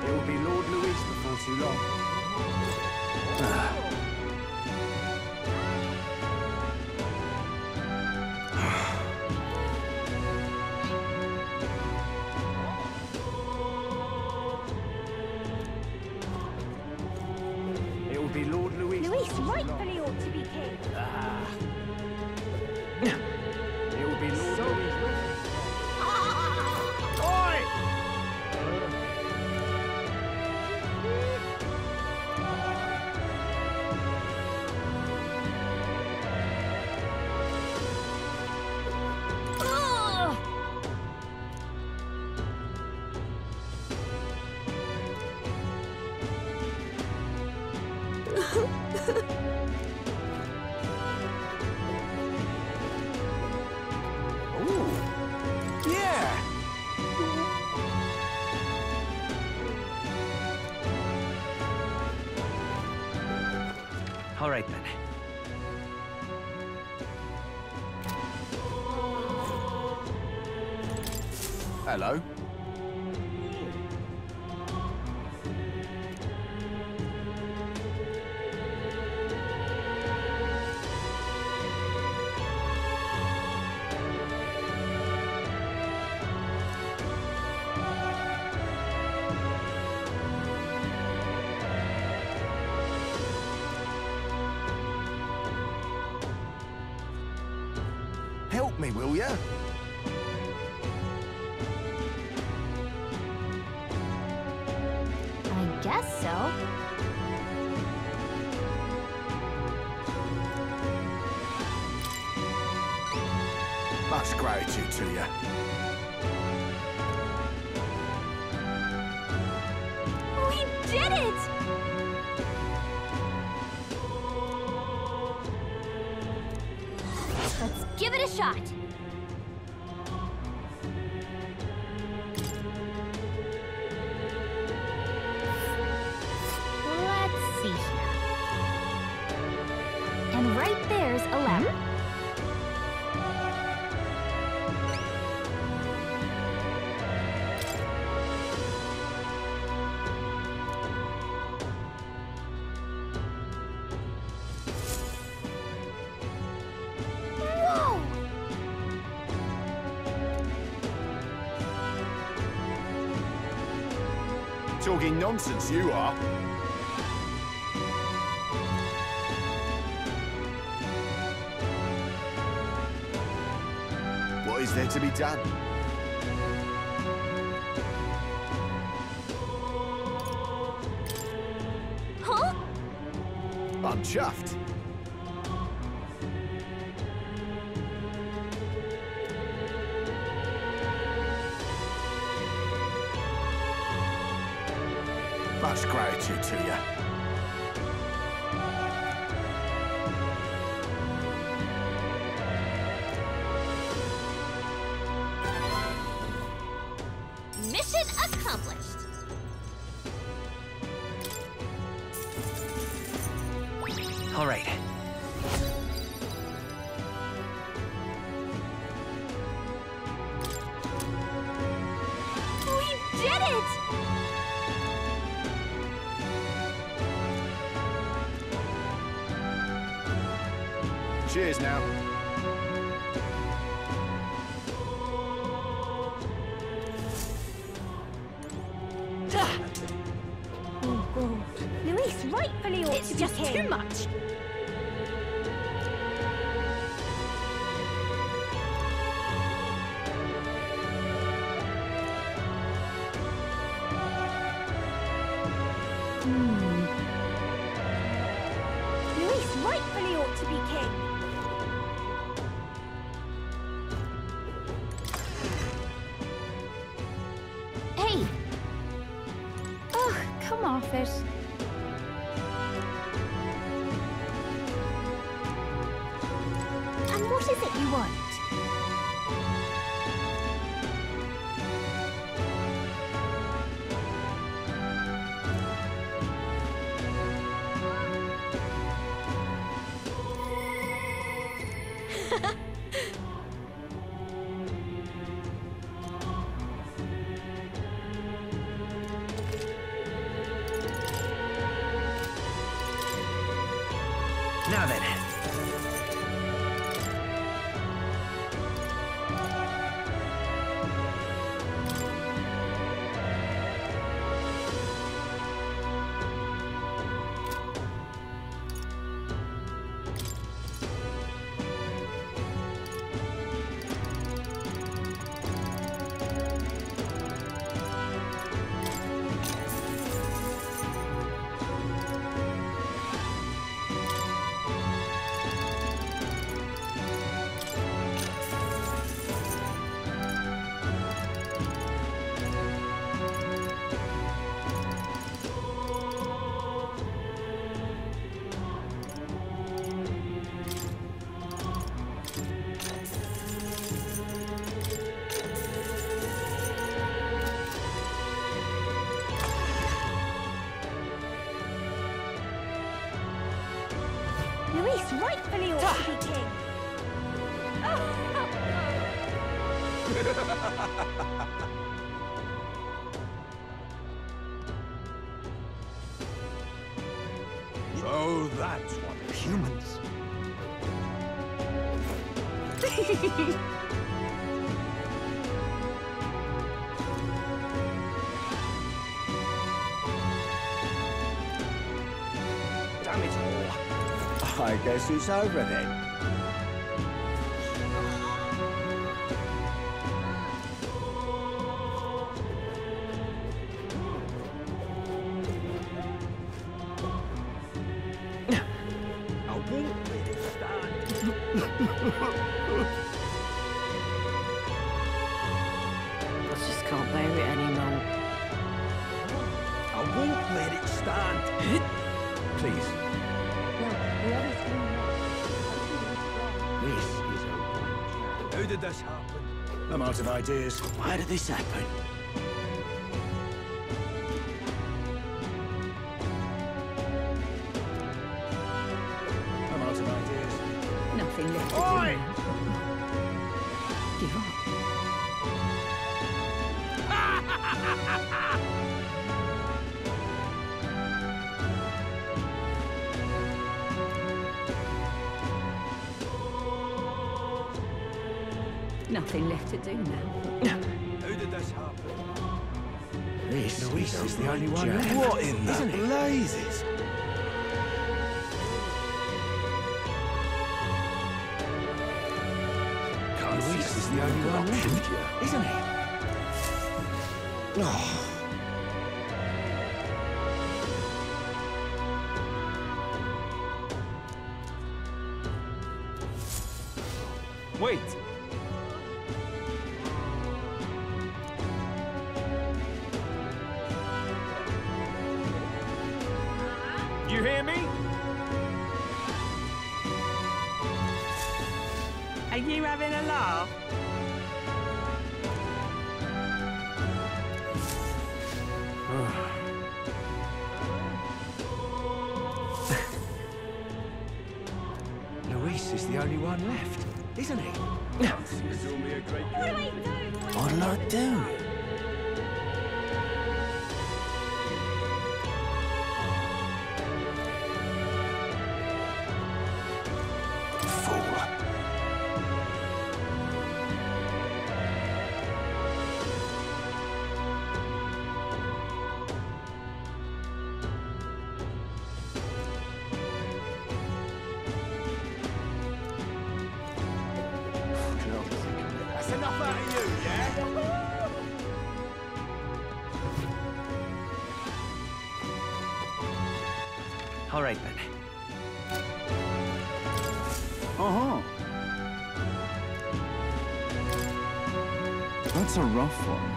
It will be Lord Luis before too long. It will be Lord Luis. Luis rightfully ought to be king. It will be Lord Luis. Oi! Ugh! Ooh. Yeah! All right, then. Hello. Help me, will ya? I guess so. Much gratitude to you. We did it! Let's give it a shot. Let's see here. And right there's a ladder. Whoa! Talking nonsense, you are. What is there to be done? Huh? I'm chuffed. Much gratitude to you. Mission accomplished. All right. We did it! Cheers now. Oh, God. Luis rightfully ought to be just king. too much. Luis rightfully ought to be king. Hey! Oh, come off it. And what is it you want? Now then. Luis rightfully ought to be king. So that's what humans. Damn it all. I guess it's over then. I just can't bear it anymore. I won't let it stand. Please. This is a right. How did this happen? I'm out of ideas. Why did this happen? I'm out of ideas. Nothing left to do Oi! now. Give up. Nothing left to do now. How did this happen? This Luis is the only one jam. left. What in the Isn't it? blazes? Luis is the only one left, isn't he? Oh. Wait! You hear me? Are you having a laugh? Luis is the only one left, isn't he? What'll I do? That's enough out of you, yeah? All right, then. Uh-huh. That's a rough one.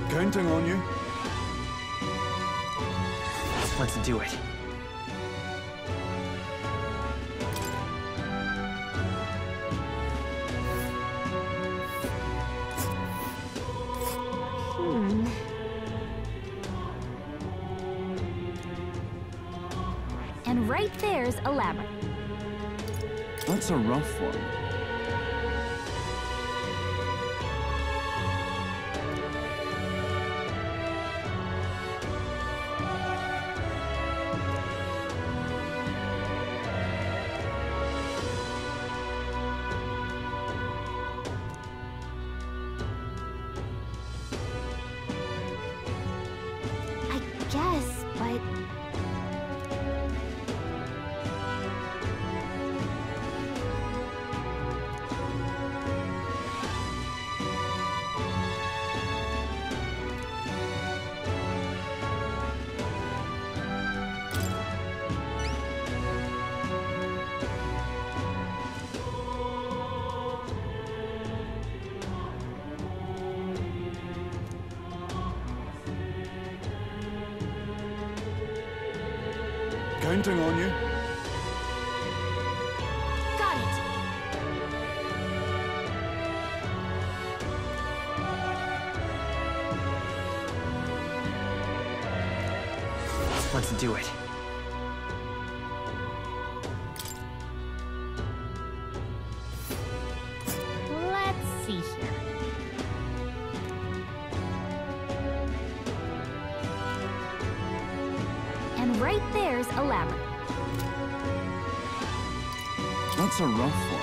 Counting on you. Let's do it. And right there's a labyrinth. That's a rough one. I guess, but... Counting on you. Got it. Let's do it. Let's see here. And right there's a labyrinth. That's a rough one.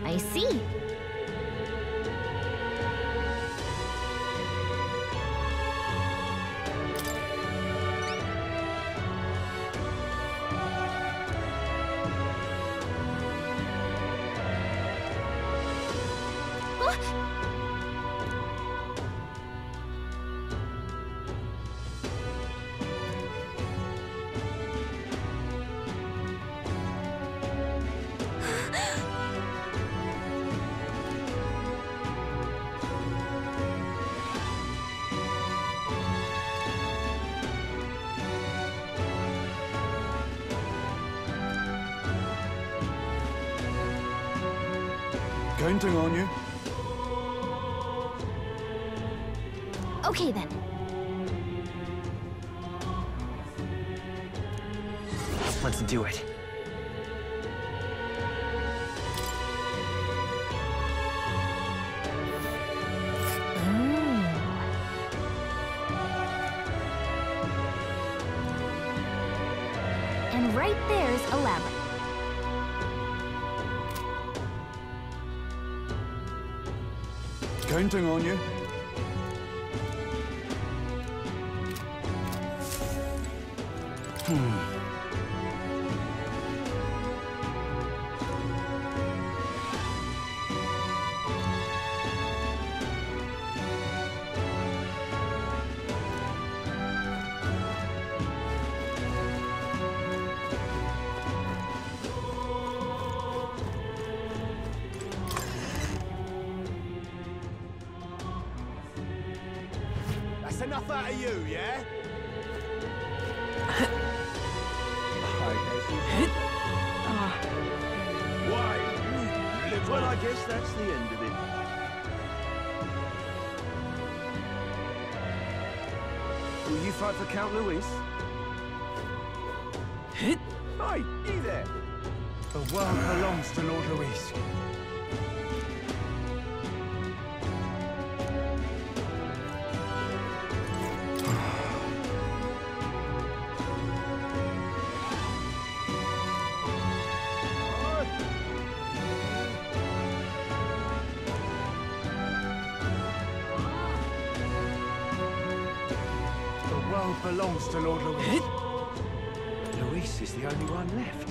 I see. Counting on you. Okay then. Let's do it. And right there's a labyrinth. Counting on you. That's enough out of you, yeah? Why, you little... Well, I guess that's the end of it. Will you fight for Count Luis? Hey, you there. The world belongs to Lord Luis. The world belongs to Lord Luis. Luis is the only one left.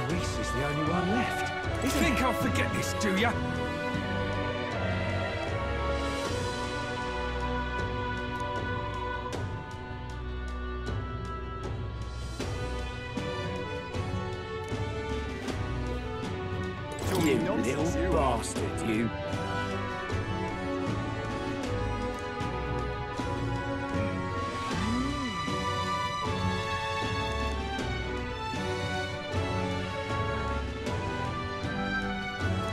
Luis is the only one left. You think I'll forget this, do ya? You little bastard, you.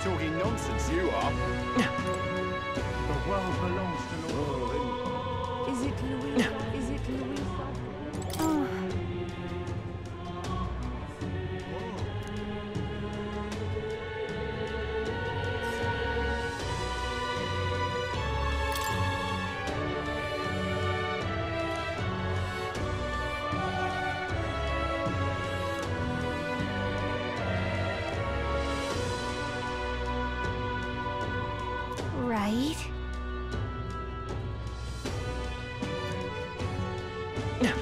Talking nonsense, you are. The world belongs to Lord Luis. Is it Louis? Is it Louis? Right.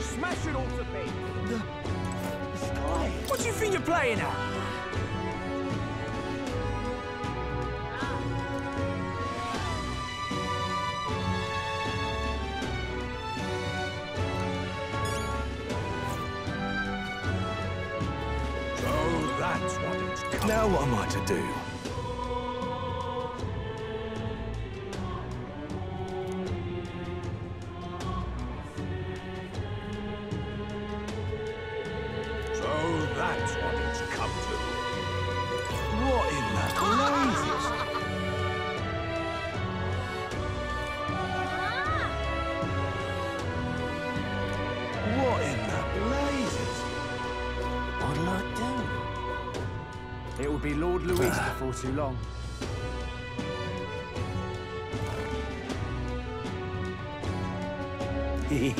Smash it all to bits! The sky! What do you think you're playing at? So that's what it's come. Now what am I to do? So that's what it's come to. What in the blazes? What in the blazes? What'll I do? It will be Lord Louis before too long. It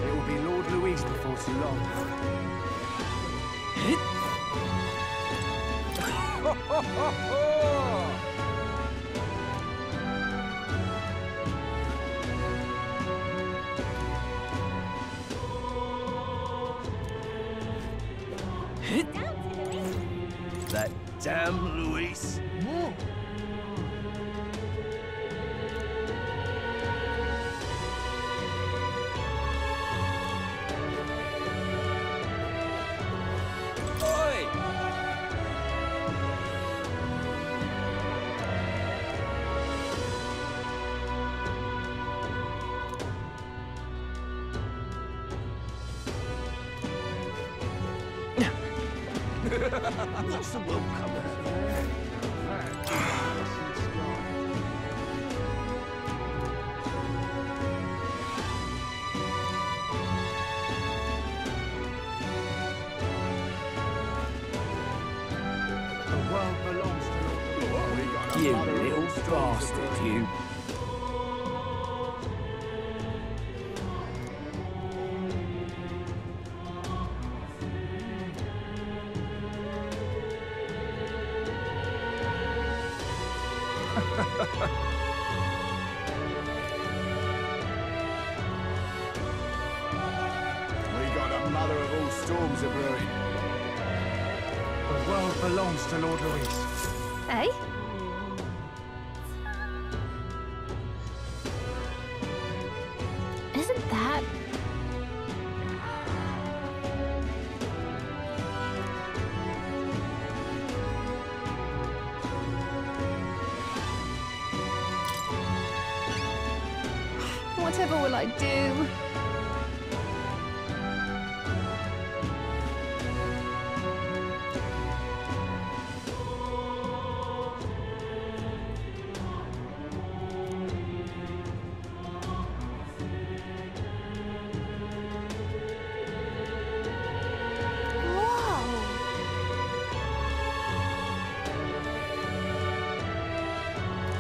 will be Lord Louis before too long. That damn Luis. Oi! What's the world coming? The world belongs to Lord Louis. You little bastard, you. We got a mother of all storms a brewing. The world belongs to Lord Louis. Eh? Isn't that... Whatever will I do?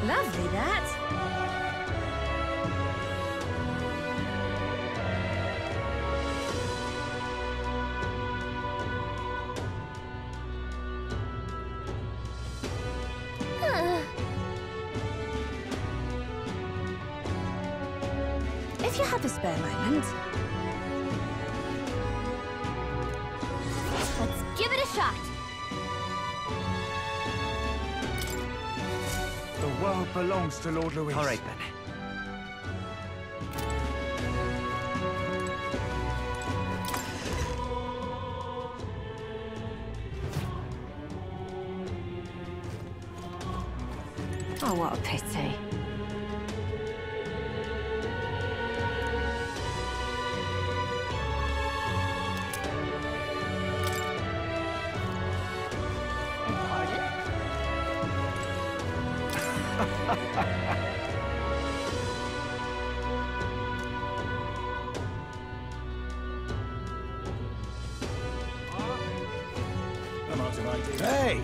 Lovely, that. If you have a spare moment. Let's give it a shot. The world belongs to Lord Louis. All right, then. Oh, what a pity. Hey!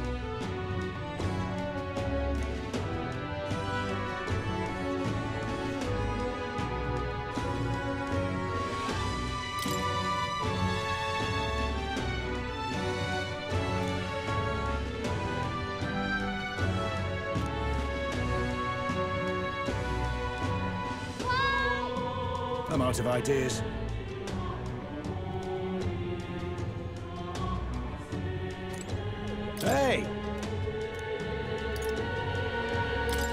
I'm out of ideas. Hey!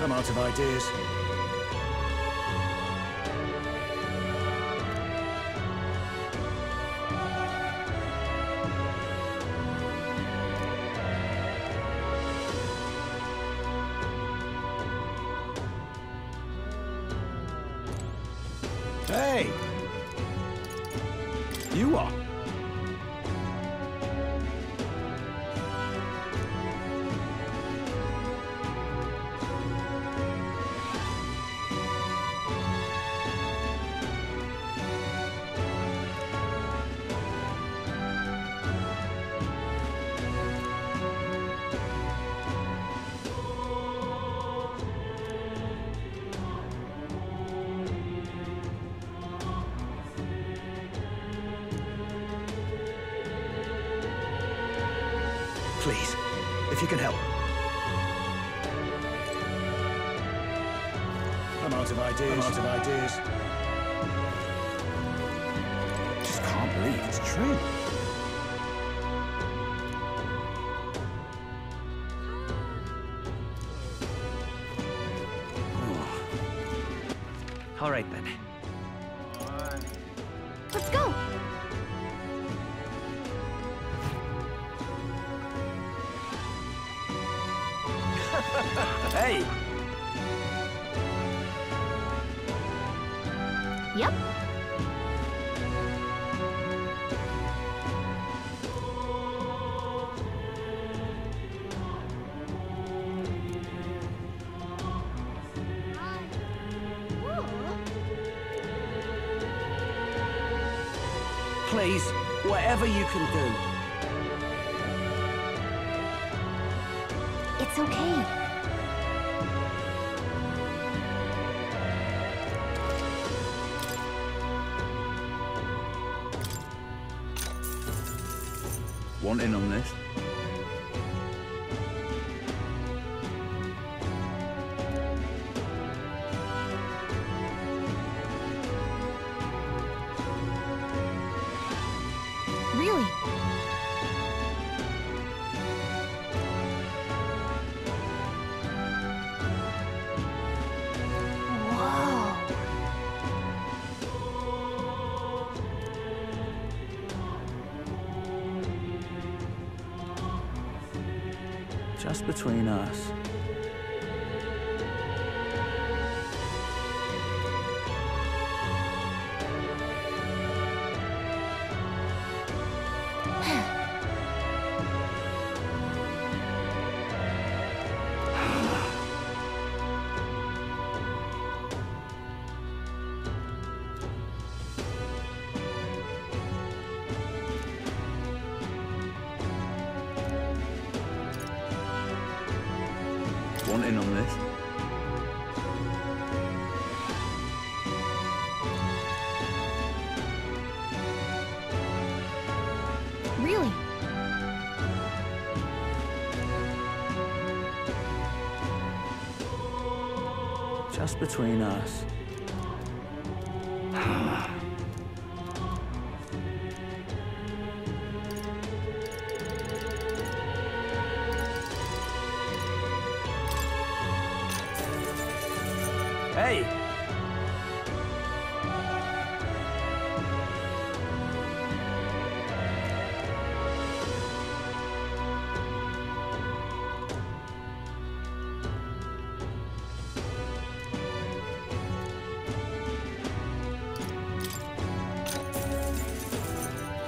I'm out of ideas. Hey! You are. Please, if you can help. I'm out of ideas. I'm out of ideas. Just can't believe it's true. All right, then. Let's go! Hey! Yep. Please, whatever you can do. It's okay. Want in on this? Really? Whoa. Just between us. Want in on this? Really? Just between us. Hey!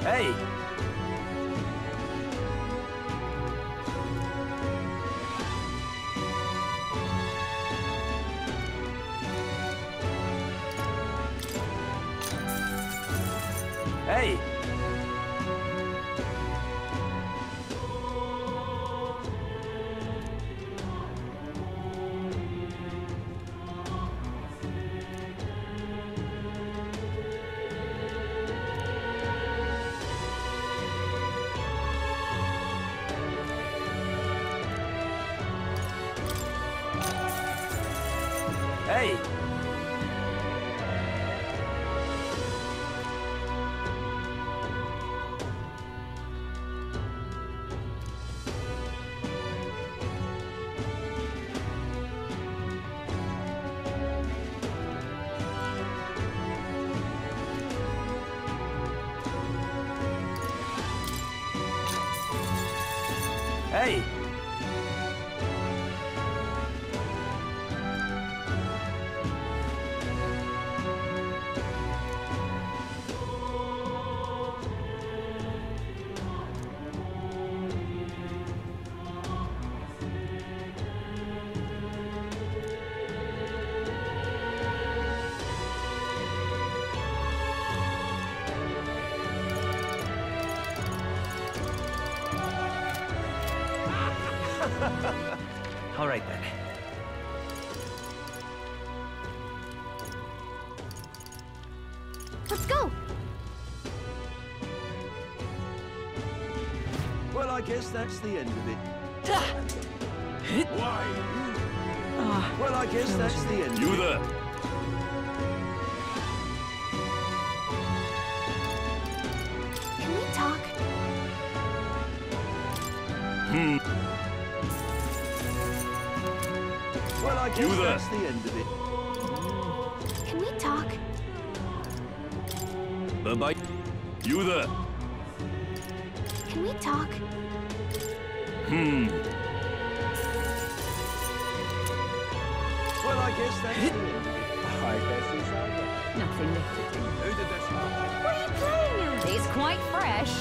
Hey! Hey! Hey! Hey! All right, then. Let's go! Well, I guess that's the end of it. Why? Well, I guess that's the end You of it. there? Can we talk? Well, I You guess there? that's the end of it. Can we talk? Bye-bye. You there? Can we talk? Well, I guess that's the end of it. I guess it's over. Nothing left to do. Who did this? What are you playing at? It's quite fresh.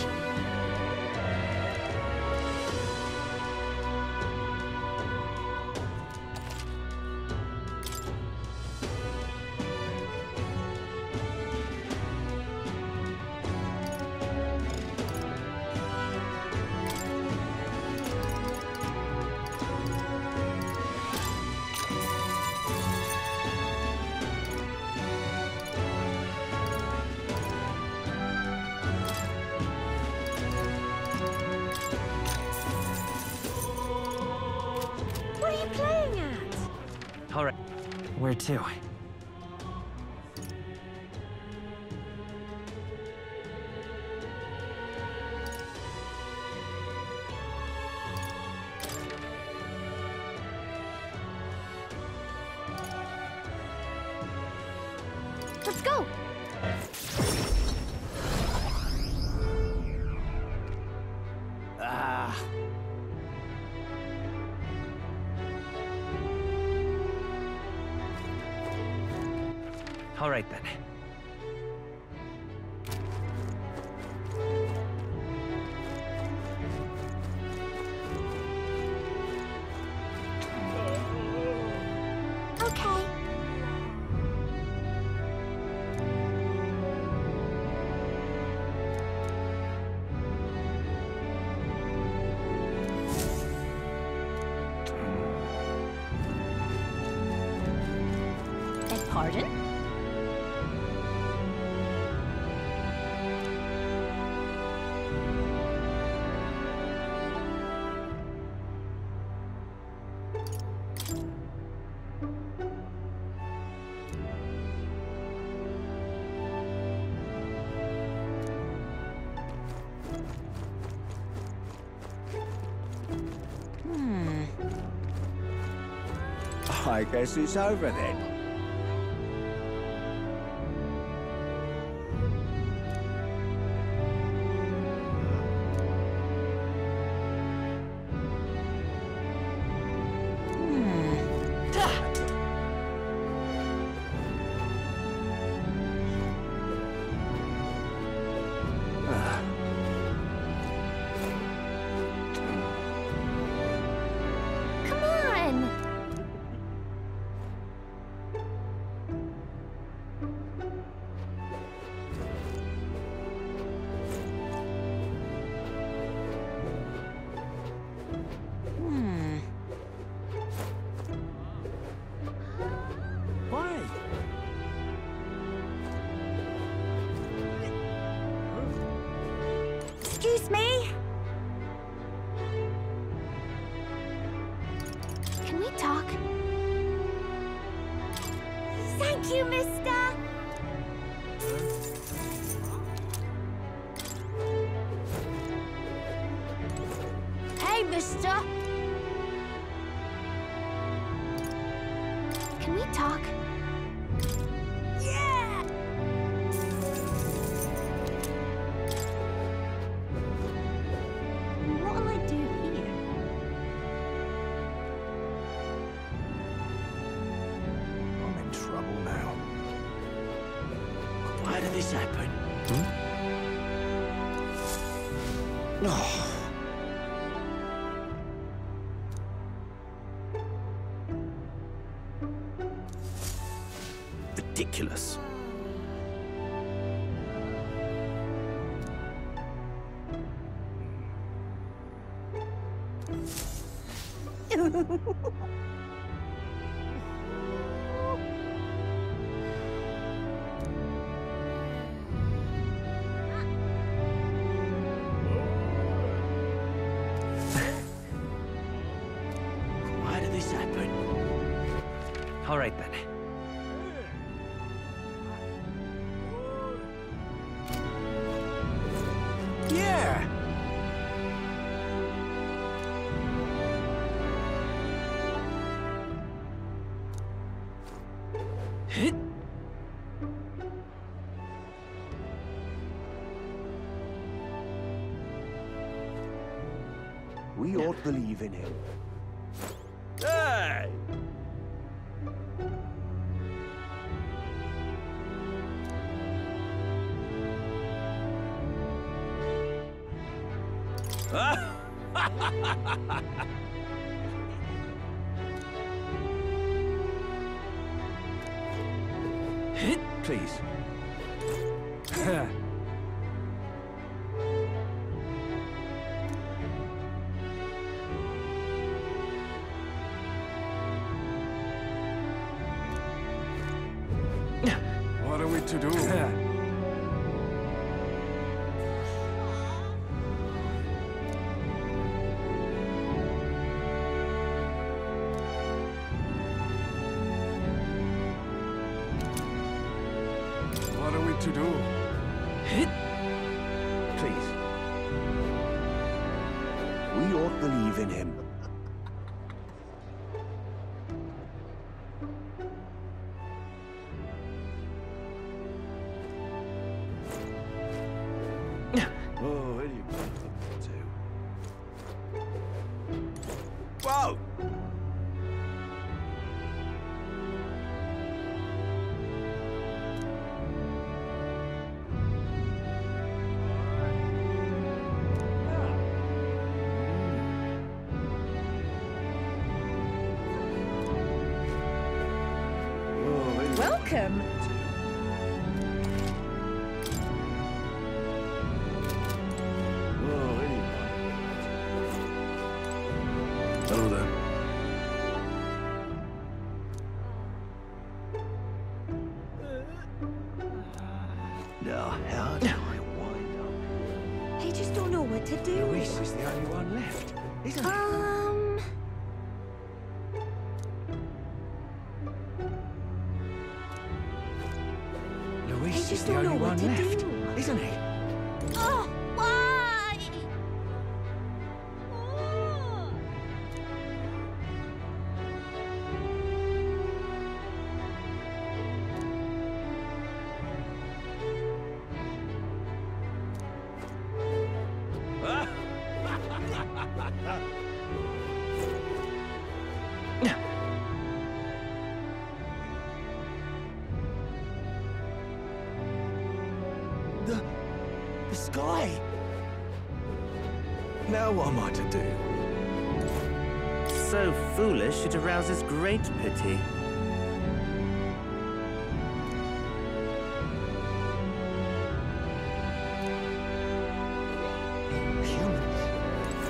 What are you playing at? All right. Where to? Let's go! Ah. All right, then. Okay. Beg pardon? I guess it's over then. Come on! Why? Excuse me? Can we talk? Thank you, mister! Hey, mister! Can we talk? Yeah! What'll I do here? Why did this happen? Oh. Ridiculous. Why did this happen? All right, then. Yeah! We ought to believe in him. Hey! Please. What are we to do? What are we to do? Please. We ought to believe in him. Oh, anyway. Whoa! Welcome. Oh, then. Now, how do I wind up? I just don't know what to do. Luis is the only one left, isn't he? Luis is the only one left, isn't he? Oh, why? The sky! Now what am I to do? So foolish, it arouses great pity.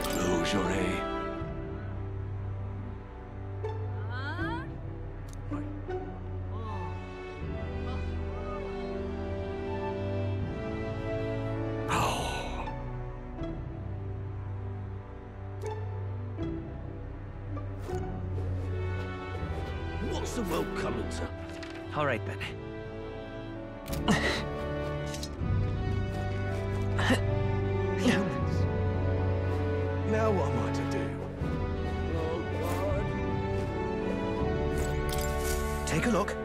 Close your eye. What's the world coming to? All right, then. Humans. Now what am I to do? Oh, God. Take a look.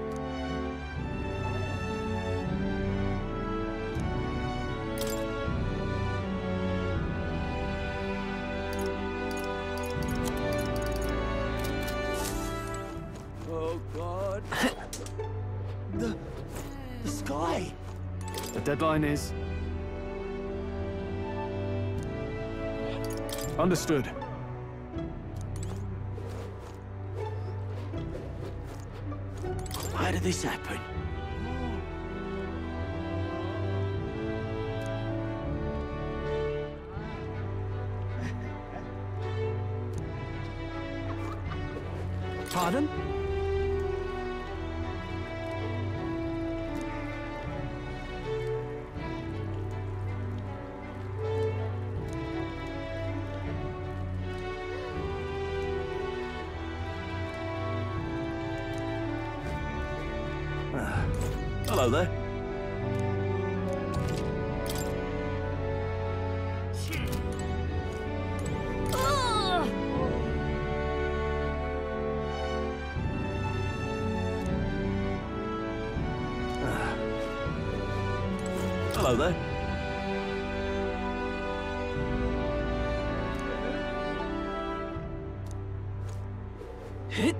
Oh, God. The sky! The deadline is... Understood. Why did this happen? Pardon? Hello there. Hello there. Hit.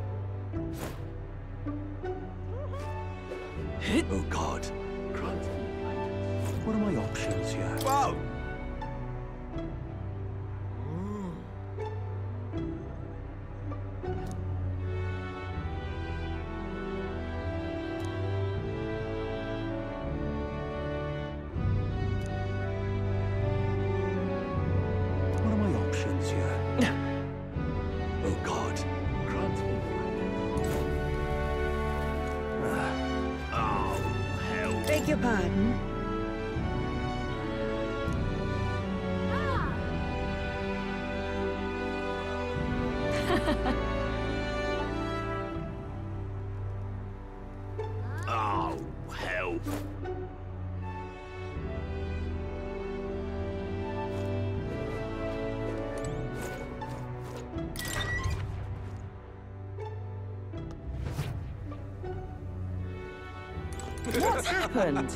Hit. Oh God. Grant. What are my options here? Whoa! What are my options here? Oh God. Grant me. Oh, hell. Beg your pardon? Oh, hell. What's happened?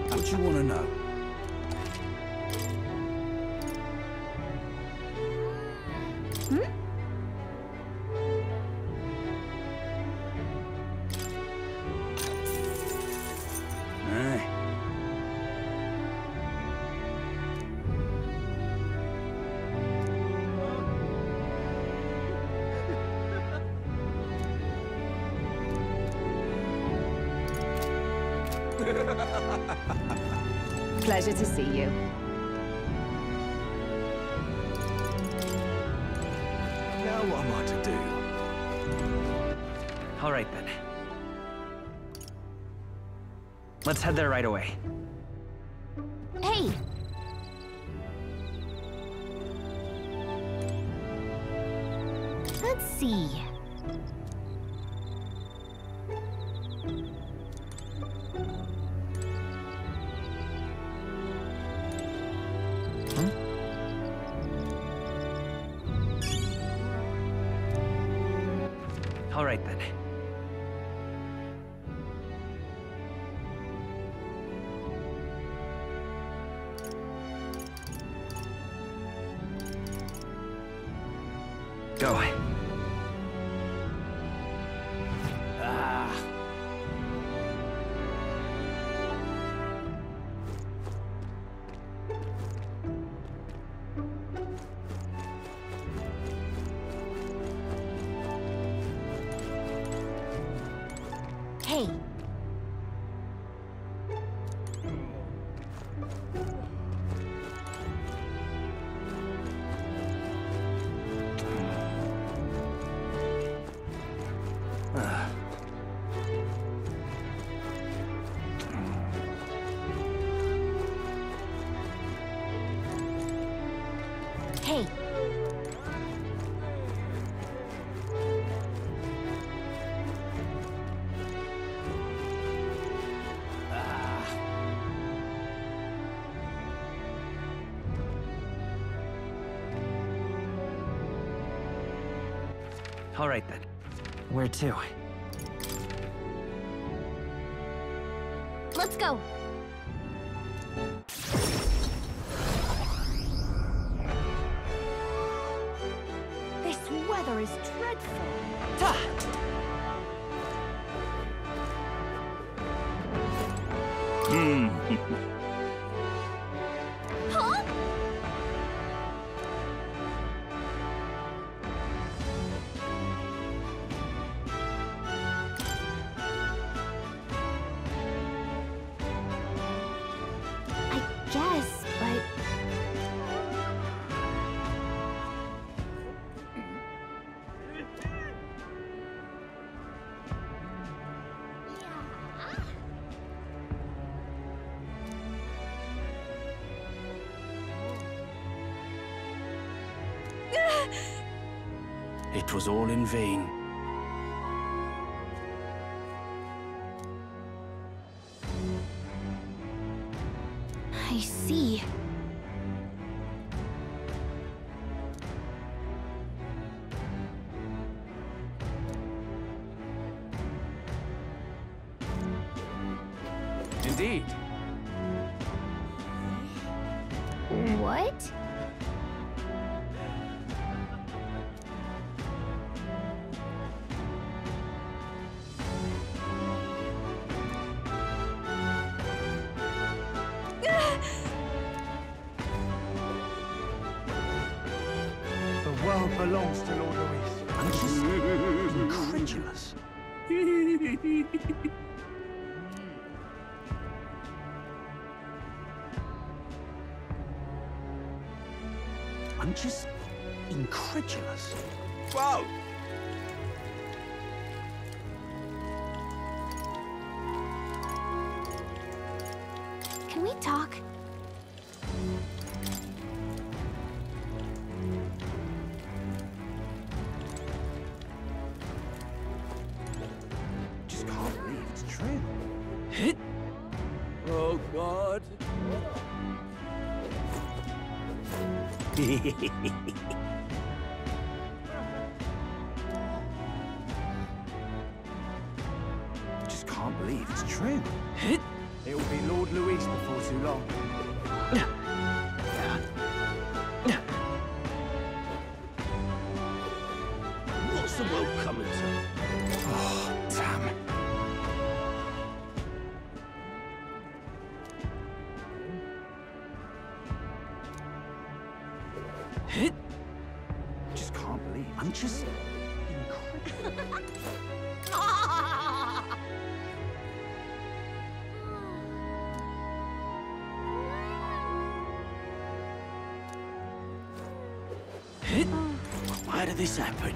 What do you want to know? Aye. Pleasure to see you. Now what am I to do? All right, then. Let's head there right away. Hey! Let's see. All right, then. Go. Hey. Hey. All right, then. Where to? Let's go. weather is dreadful. Huh? I guess, but... It was all in vain. I see. Indeed. What? The world belongs to Lord Louis. I'm just incredulous. I'm just incredulous. Whoa! Can we talk? Just can't believe it's true. Oh, God. Just can't believe it's true. It will be Lord Louis before too long. What's the world coming to? Oh, damn. Just can't believe. I'm just Why did this happen?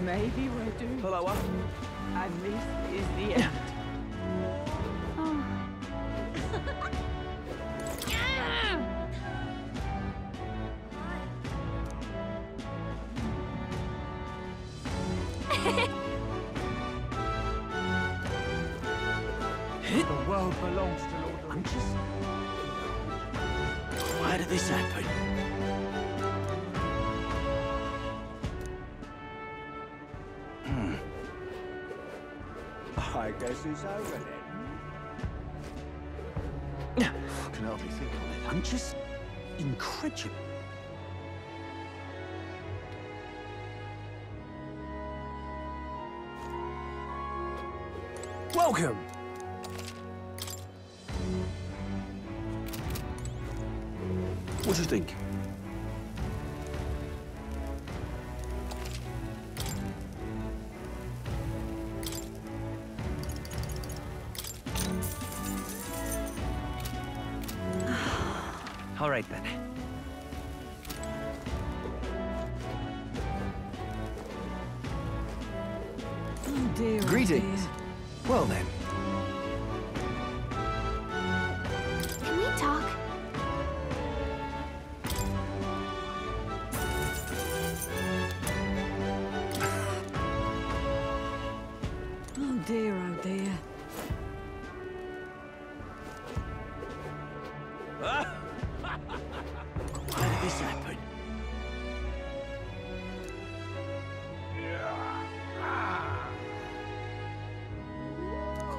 Maybe we're doomed. Lower. And this is the end. The world belongs to Lord Louis. I'm just... Why did this happen? I guess it's over then. Can help you think on it. I'm just incredulous. Welcome. What do you think? All right, then. Oh dear. Greetings. Oh dear. Well then. Can we talk? Oh dear, oh dear. Why did this happen?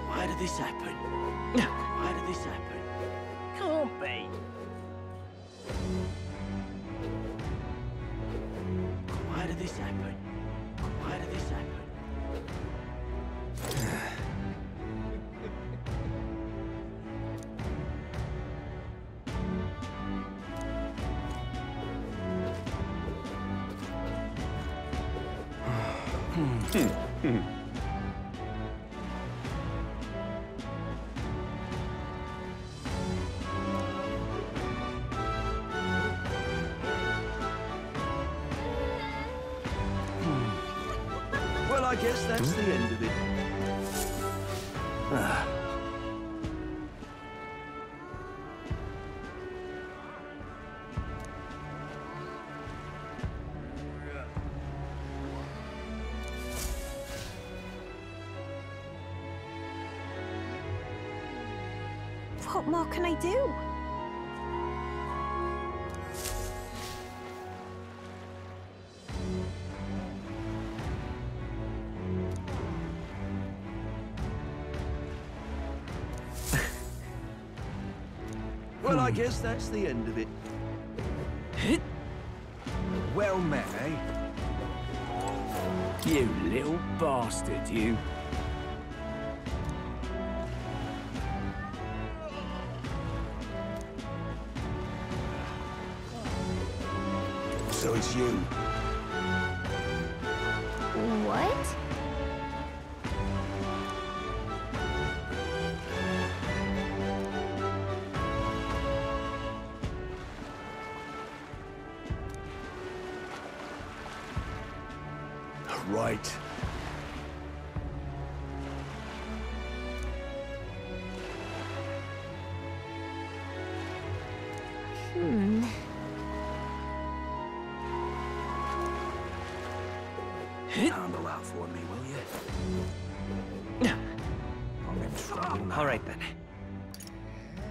Why did did this happen? Why did this happen? Can't be. Why did this happen? Why did this happen? Well, I guess that's the end of it. What more can I do? Well, I guess that's the end of it. Well met, eh? You little bastard, you. So it's you. What? Right. Handle that for me, will you? I'm in trouble now. All right, then.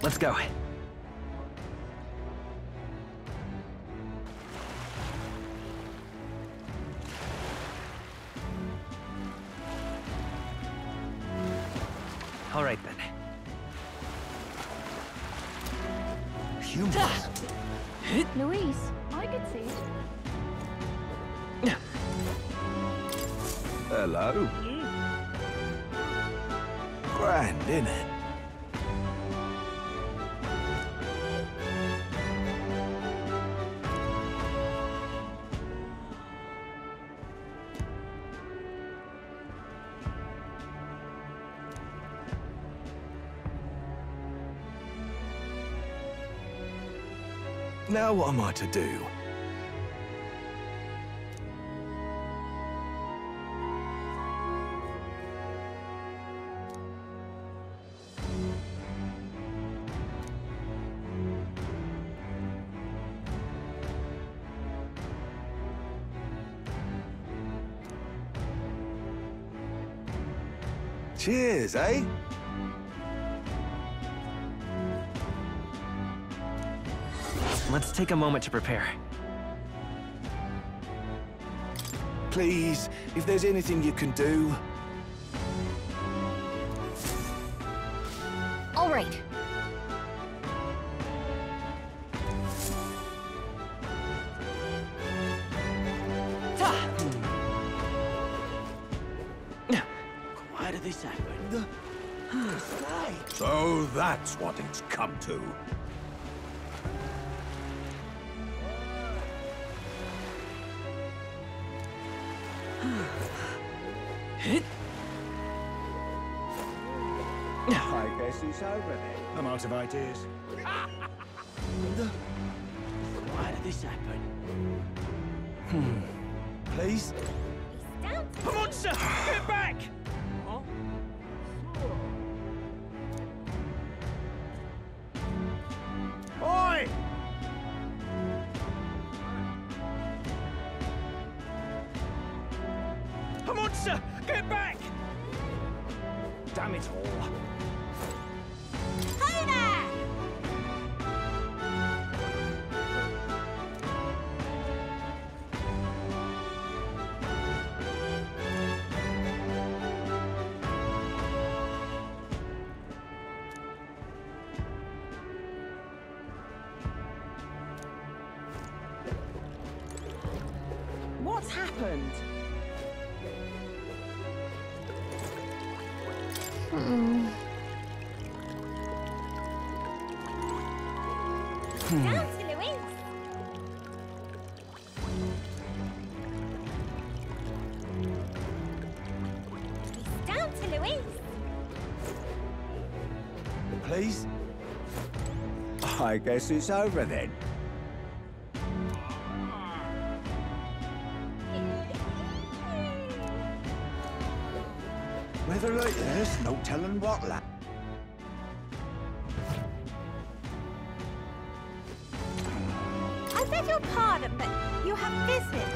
Let's go. All right, then. Humans. Luis, I could see it. Hello. Grand, innit? Now what am I to do? Cheers, eh? Let's take a moment to prepare. Please, if there's anything you can do. All right. Why did this happen? So that's what it's come to. I guess it's over then. I'm out of ideas. Why did this happen? Please? Come on, sir! Get back! Oi! Come on, sir! Get back! Damn it all. Hey there! happened? Down to Louise. It's down to Louise. Please? I guess it's over then. Weather like this, no telling what la. I beg your pardon, but you have business.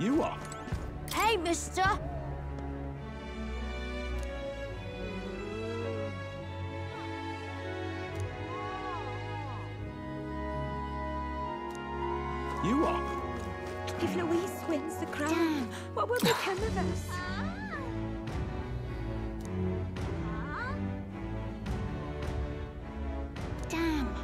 You are? Hey, mister. You are? If Louise wins the crown, what will become of us? Damn.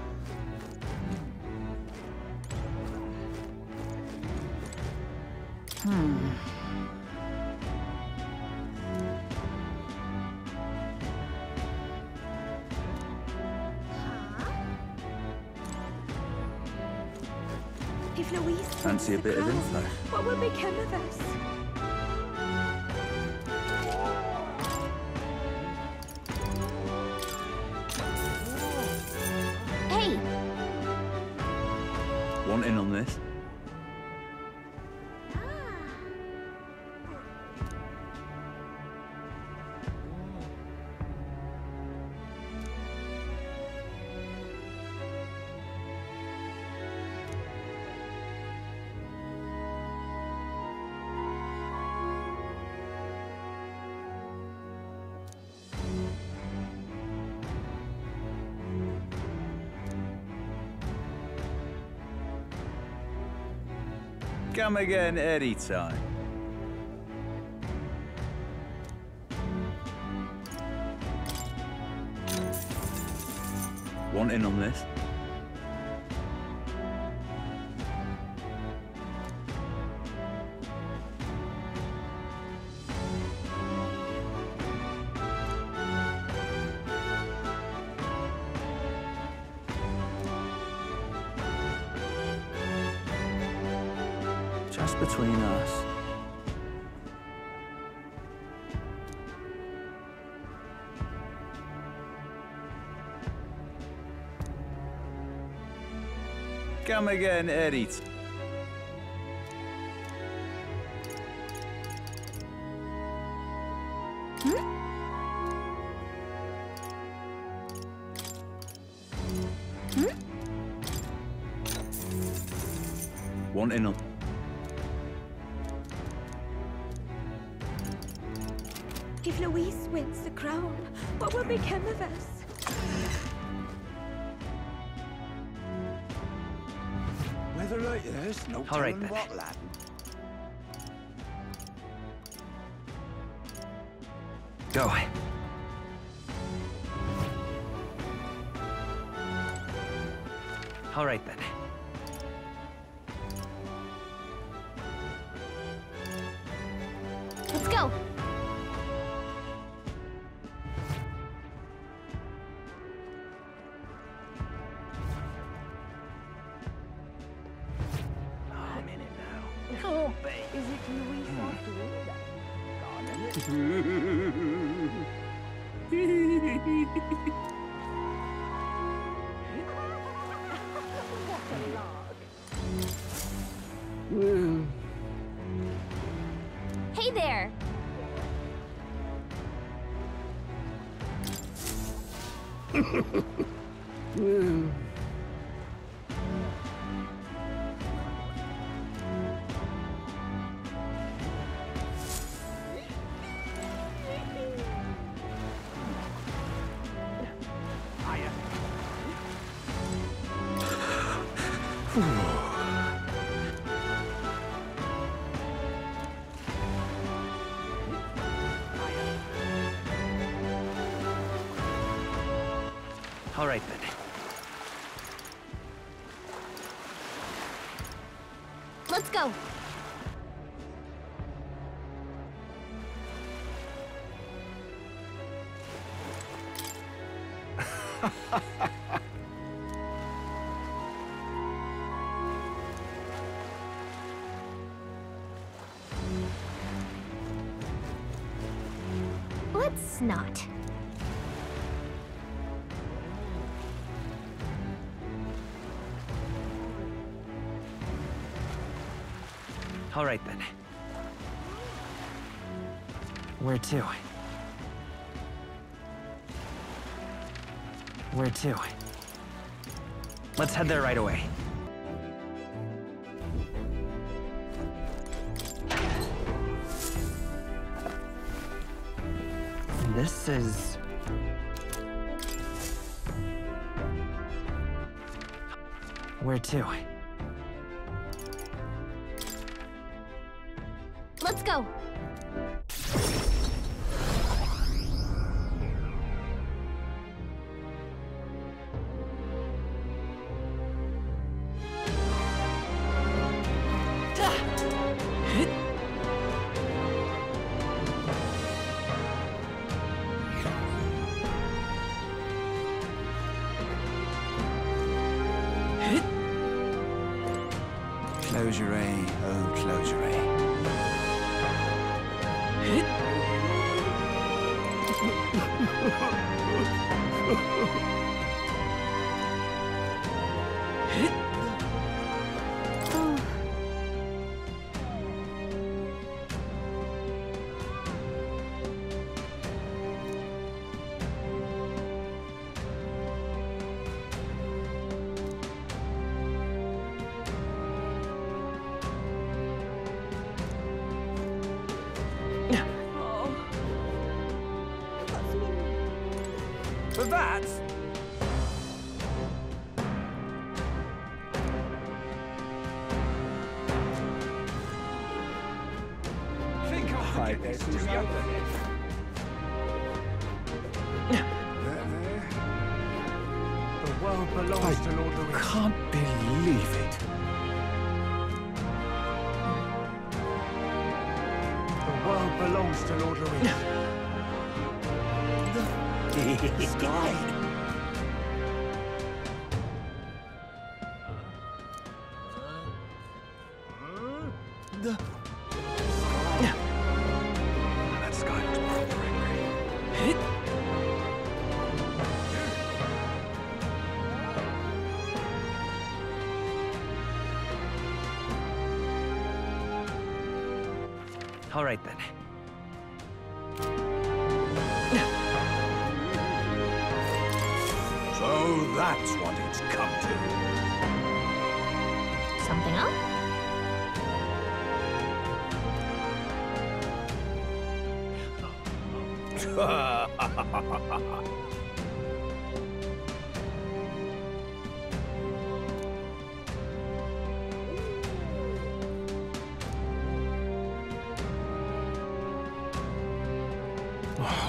If Louise Fancy a bit of info? what will become of us? Hey! Want in on this? Come again anytime. Want in on this? Just between us. Come again, Edith. Want in on? If Louise wins the crown, what will become of us? Weather like this, no All right, telling then. what, lad. Go. All right, then. Let's go. I'm in it now. Can't be. Is it Louise after all? Hey there. All right, then. Let's go. Let's not. All right, then. Where to? Where to? Let's head there right away. This is... Where to? Let's go. Closure, oh closure. For that? Think I get this to you. The world belongs to Lord Louis. I can't believe it. The world belongs to Lord Louis. Sky. That sky looks proper angry. All right, then. So that's what it's come to. Something up?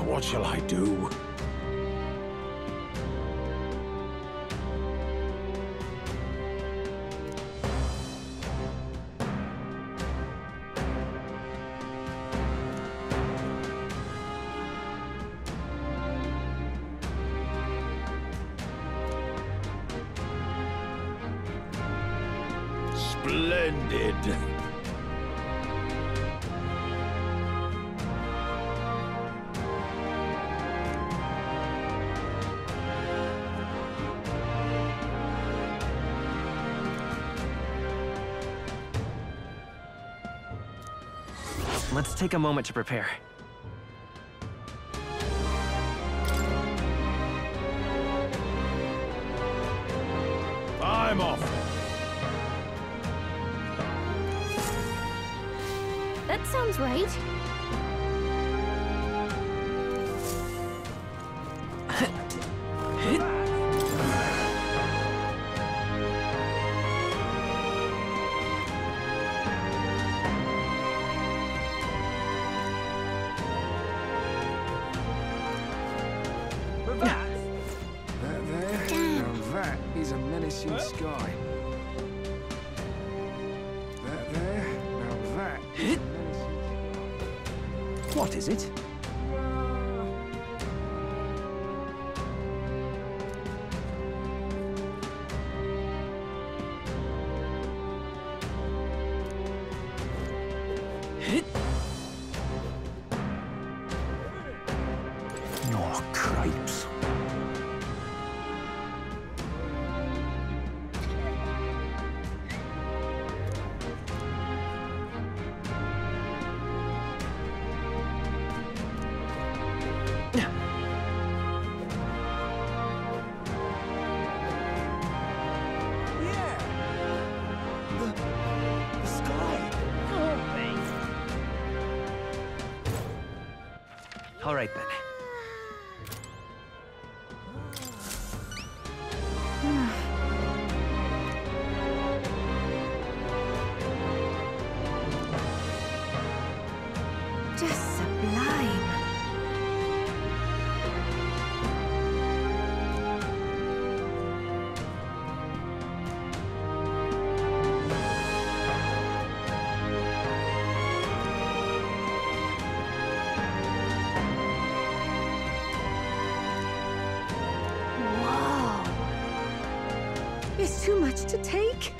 What shall I do? Splendid. Let's take a moment to prepare. I'm off. That sounds right. menacing sky. That there, now that is a menacing sky. What is it? Your cripes. All right, then. Just sublime. Whoa. It's too much to take.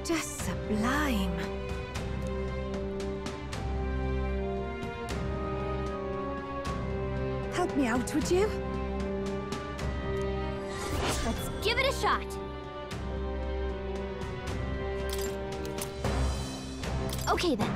Just sublime. Help me out, would you? Let's give it a shot. Okay then.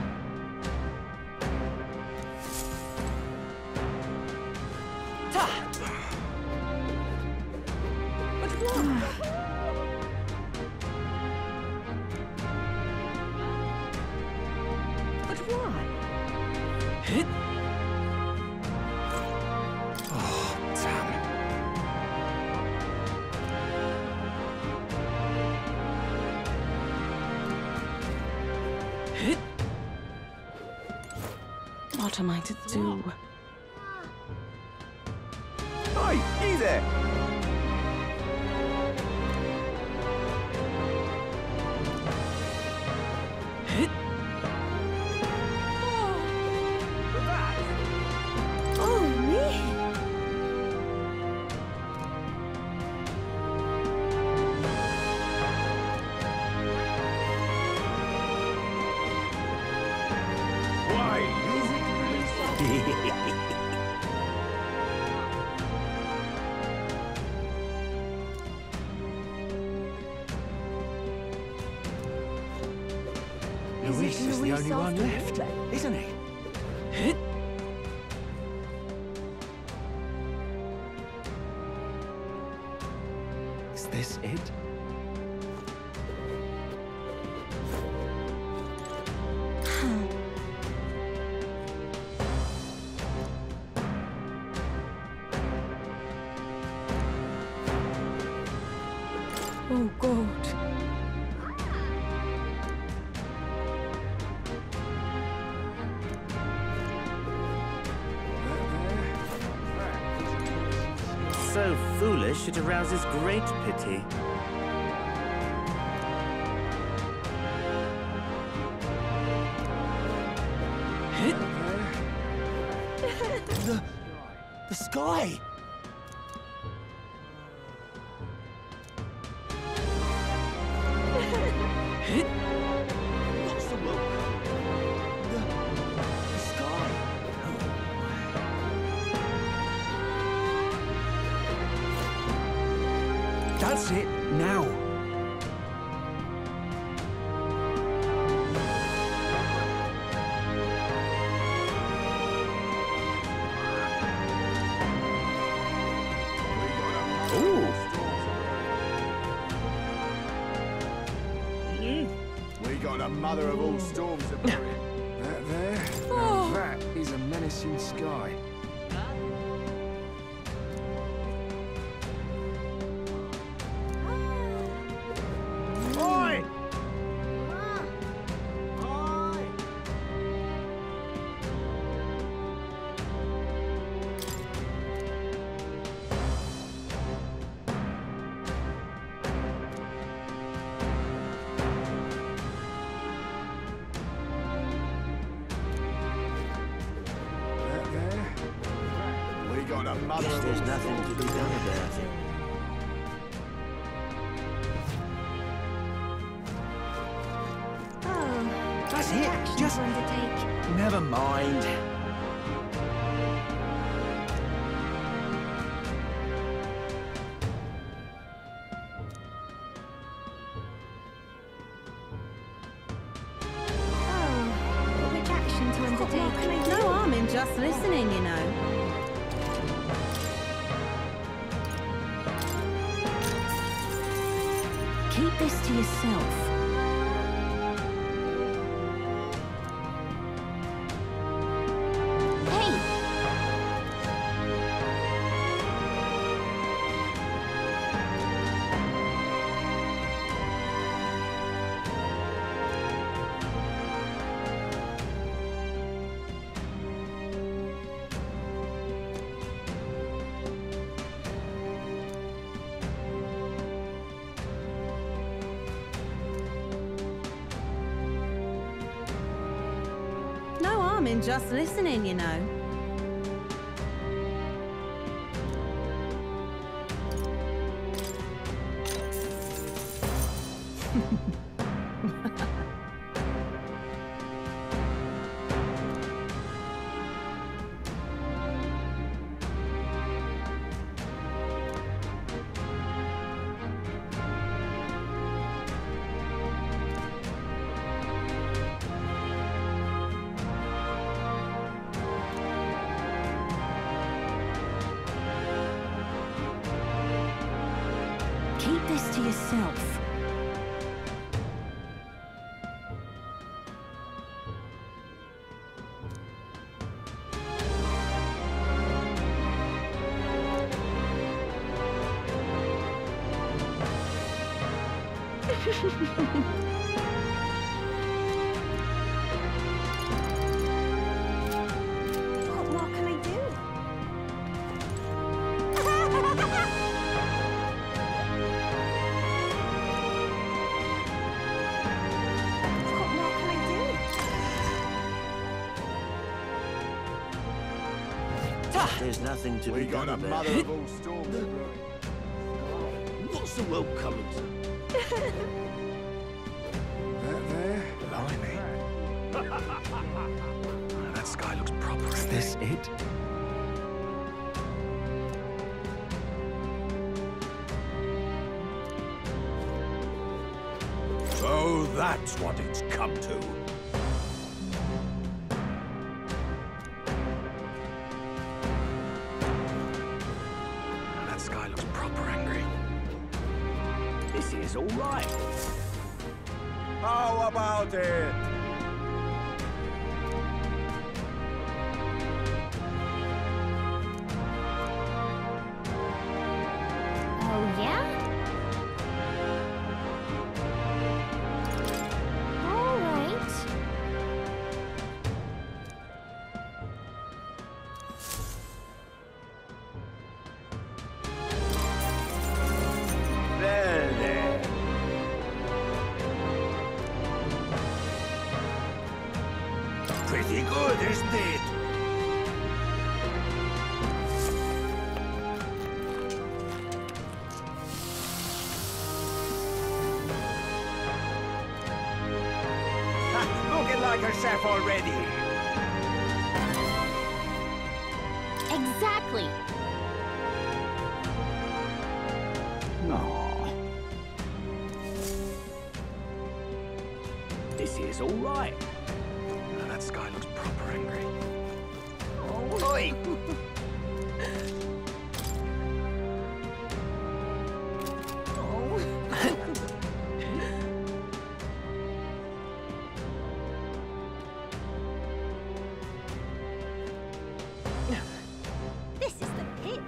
But why? Oh, damn. What am I to do? Hey, you there! Oh, me? Why, Luis is the only one left, isn't he? Is this it? Oh, God. So foolish, it arouses great pity. The sky! What's the look? The sky! That's it, now. We got a mother of all storms to bury. That there, now that is a menacing sky. Oi! got a mother Guess of there's all nothing to be done about it. Oh, That's what it. action Just to undertake? never mind. Oh, which action to undertake? No harm in just listening, you know. Keep this to yourself. No harm in just listening, you know. Keep this to yourself. What more can I do? What more can I do? There's nothing to We be got done a about mother it. of all storms brewing. What's the rope coming to? There. Blimey. That sky looks proper. Is this it? So that's what it's come to. That sky looks proper angry. This is all right. How about it? Oh, yeah? All right. There, there. Pretty good, isn't it? Looking like a chef already. Exactly. Aw. This is all right. That sky looks proper angry. Oh, oi! This is the pits.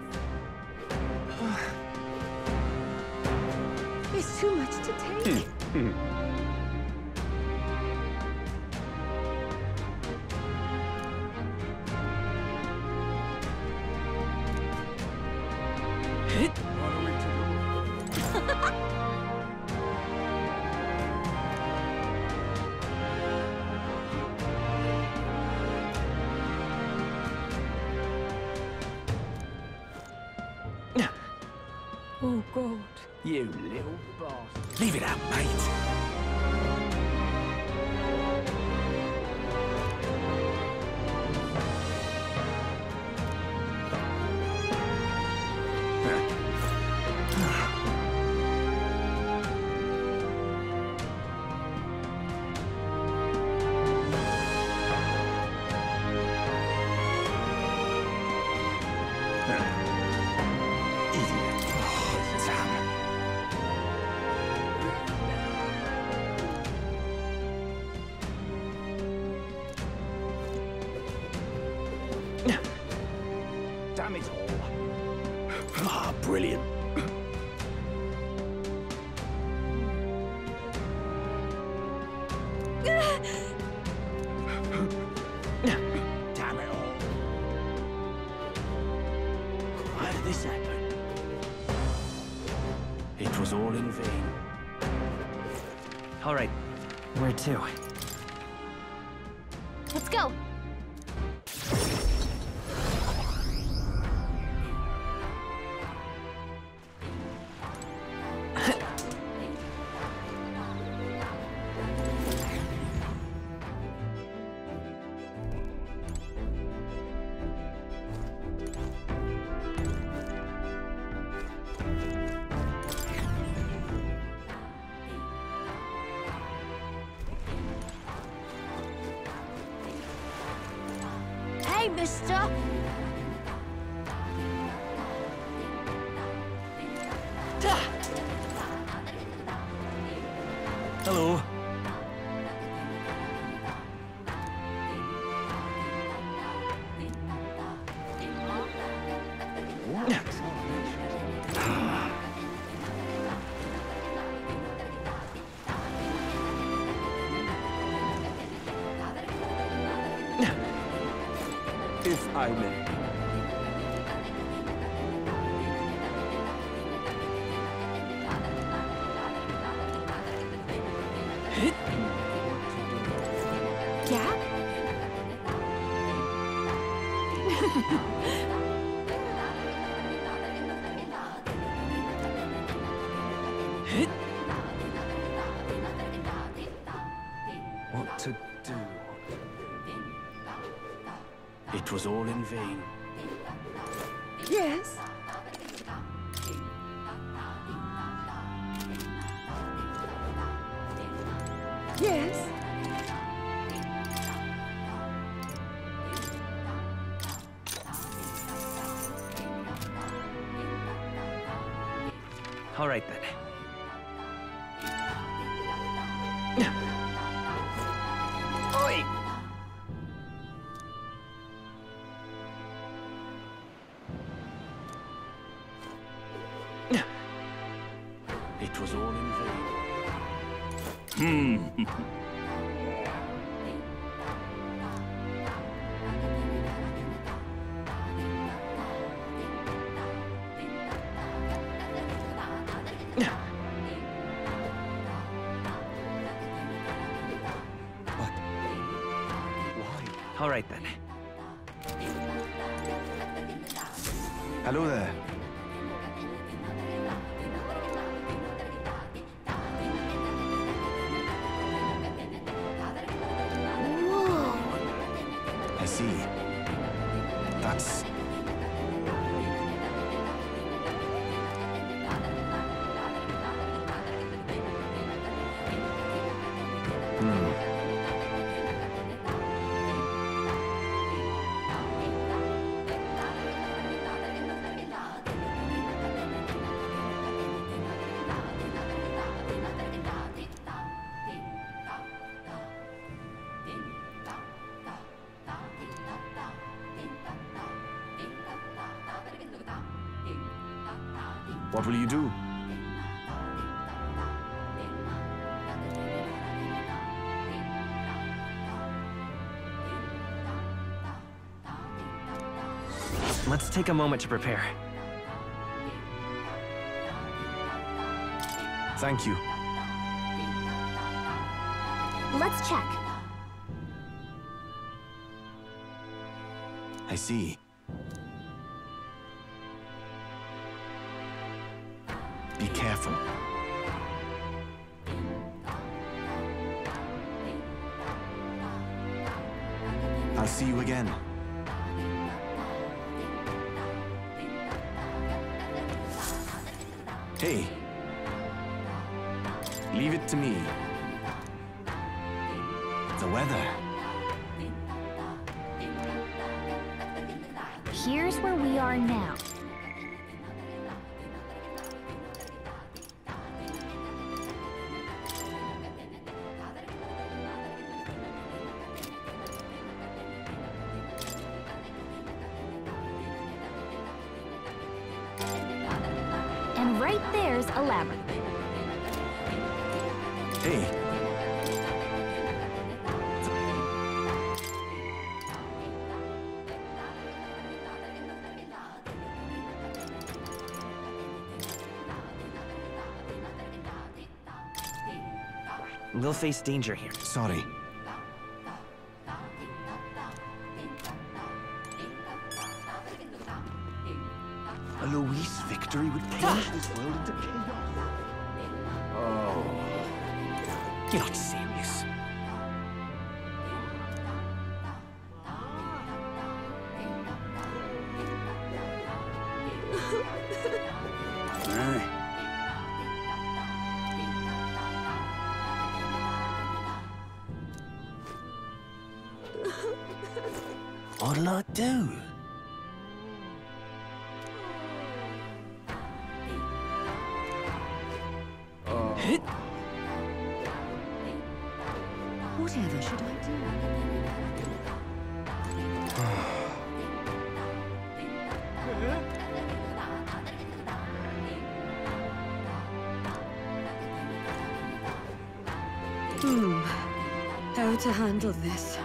It's too much to take. What are we to do? God. You little boss. Leave it out, mate. Damn it all. Ah, brilliant. Damn it all. Why did this happen? It was all in vain. All right, where to? Let's go. Hey, mister! Hello. If I may. Yeah? What to do? It was all in vain. Yes? Yes? All right, then. Oi! It was all in vain. All right, then. Hello there. I see. That's... What will you do? Let's take a moment to prepare. Thank you. Let's check. I see. careful. I'll see you again. Hey. Leave it to me. The weather. Here's where we are now. And right there's a labyrinth. Hey. We'll face danger here. Sorry. A Luis victory would plunge this world into chaos. Oh. You're not serious. What'll I do? Whatever should I do? How to handle this?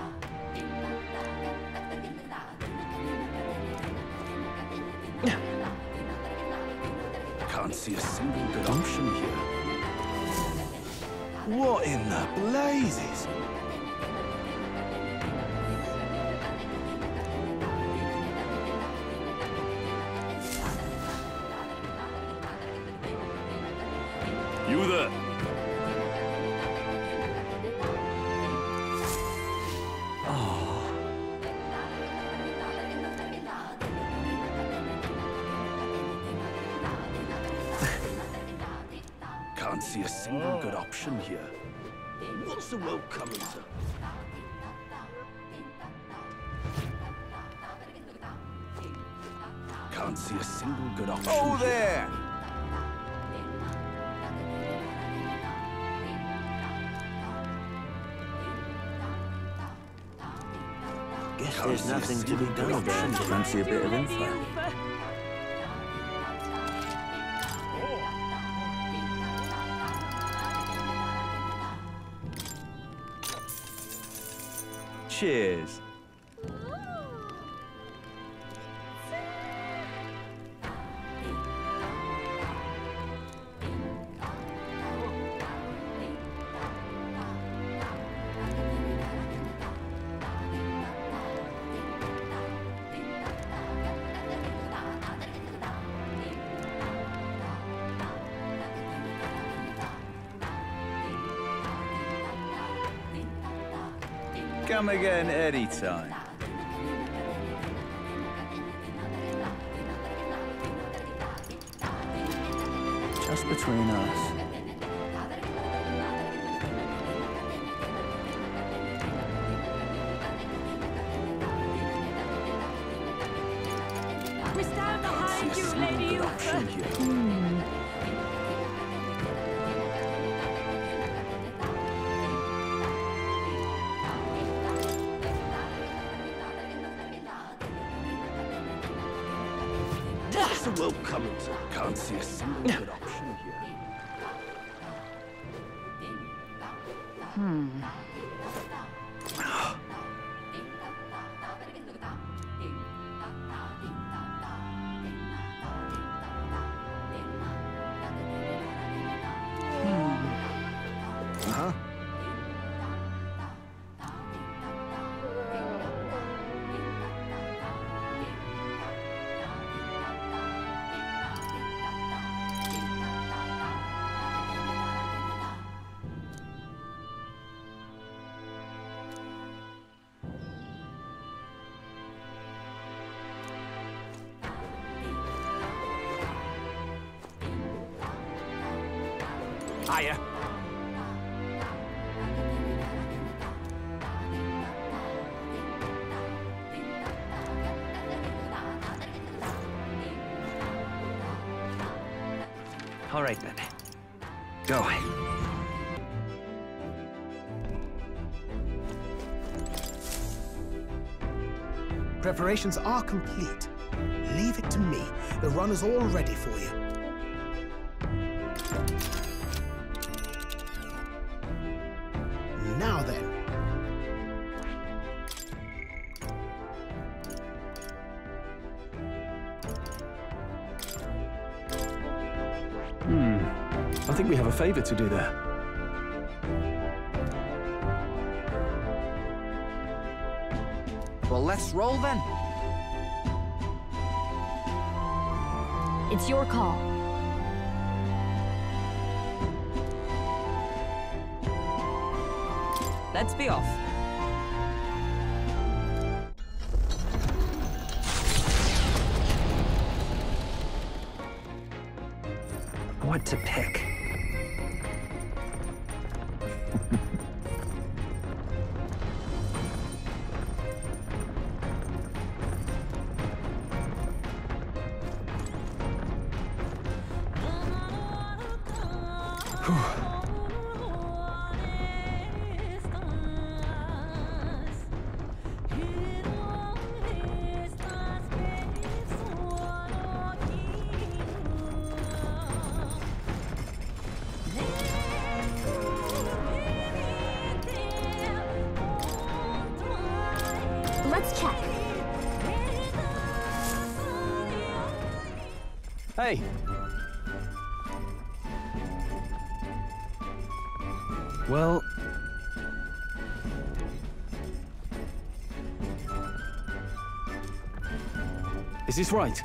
Can't see a single good option here. What in the blazes? You there? Can't see a single good option here. What's the world coming to? Can't see a single good option Oh, here. there! Guess there's nothing to be done about it. Fancy a bit of info. Cheers. Come again anytime. Just between us. We stand behind you, Lady Uther. What's the world coming to? Can't see a single good option here. Uh-huh. Hiya. All right, then. Go. Preparations are complete. Leave it to me. The run is all ready for you. Now then. I think we have a favor to do there. Well, let's roll then. It's your call. Let's be off. What to pick? Let's check. Hey! Well... Is this right?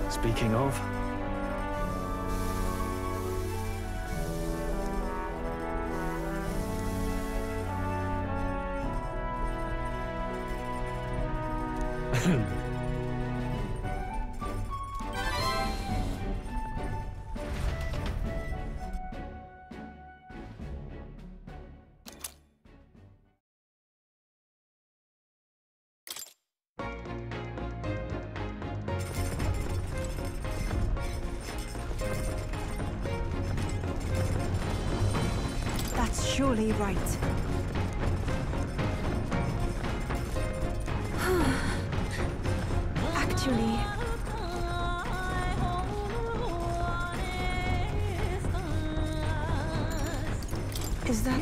Speaking of... That's surely right. Actually... Is that...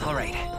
All right.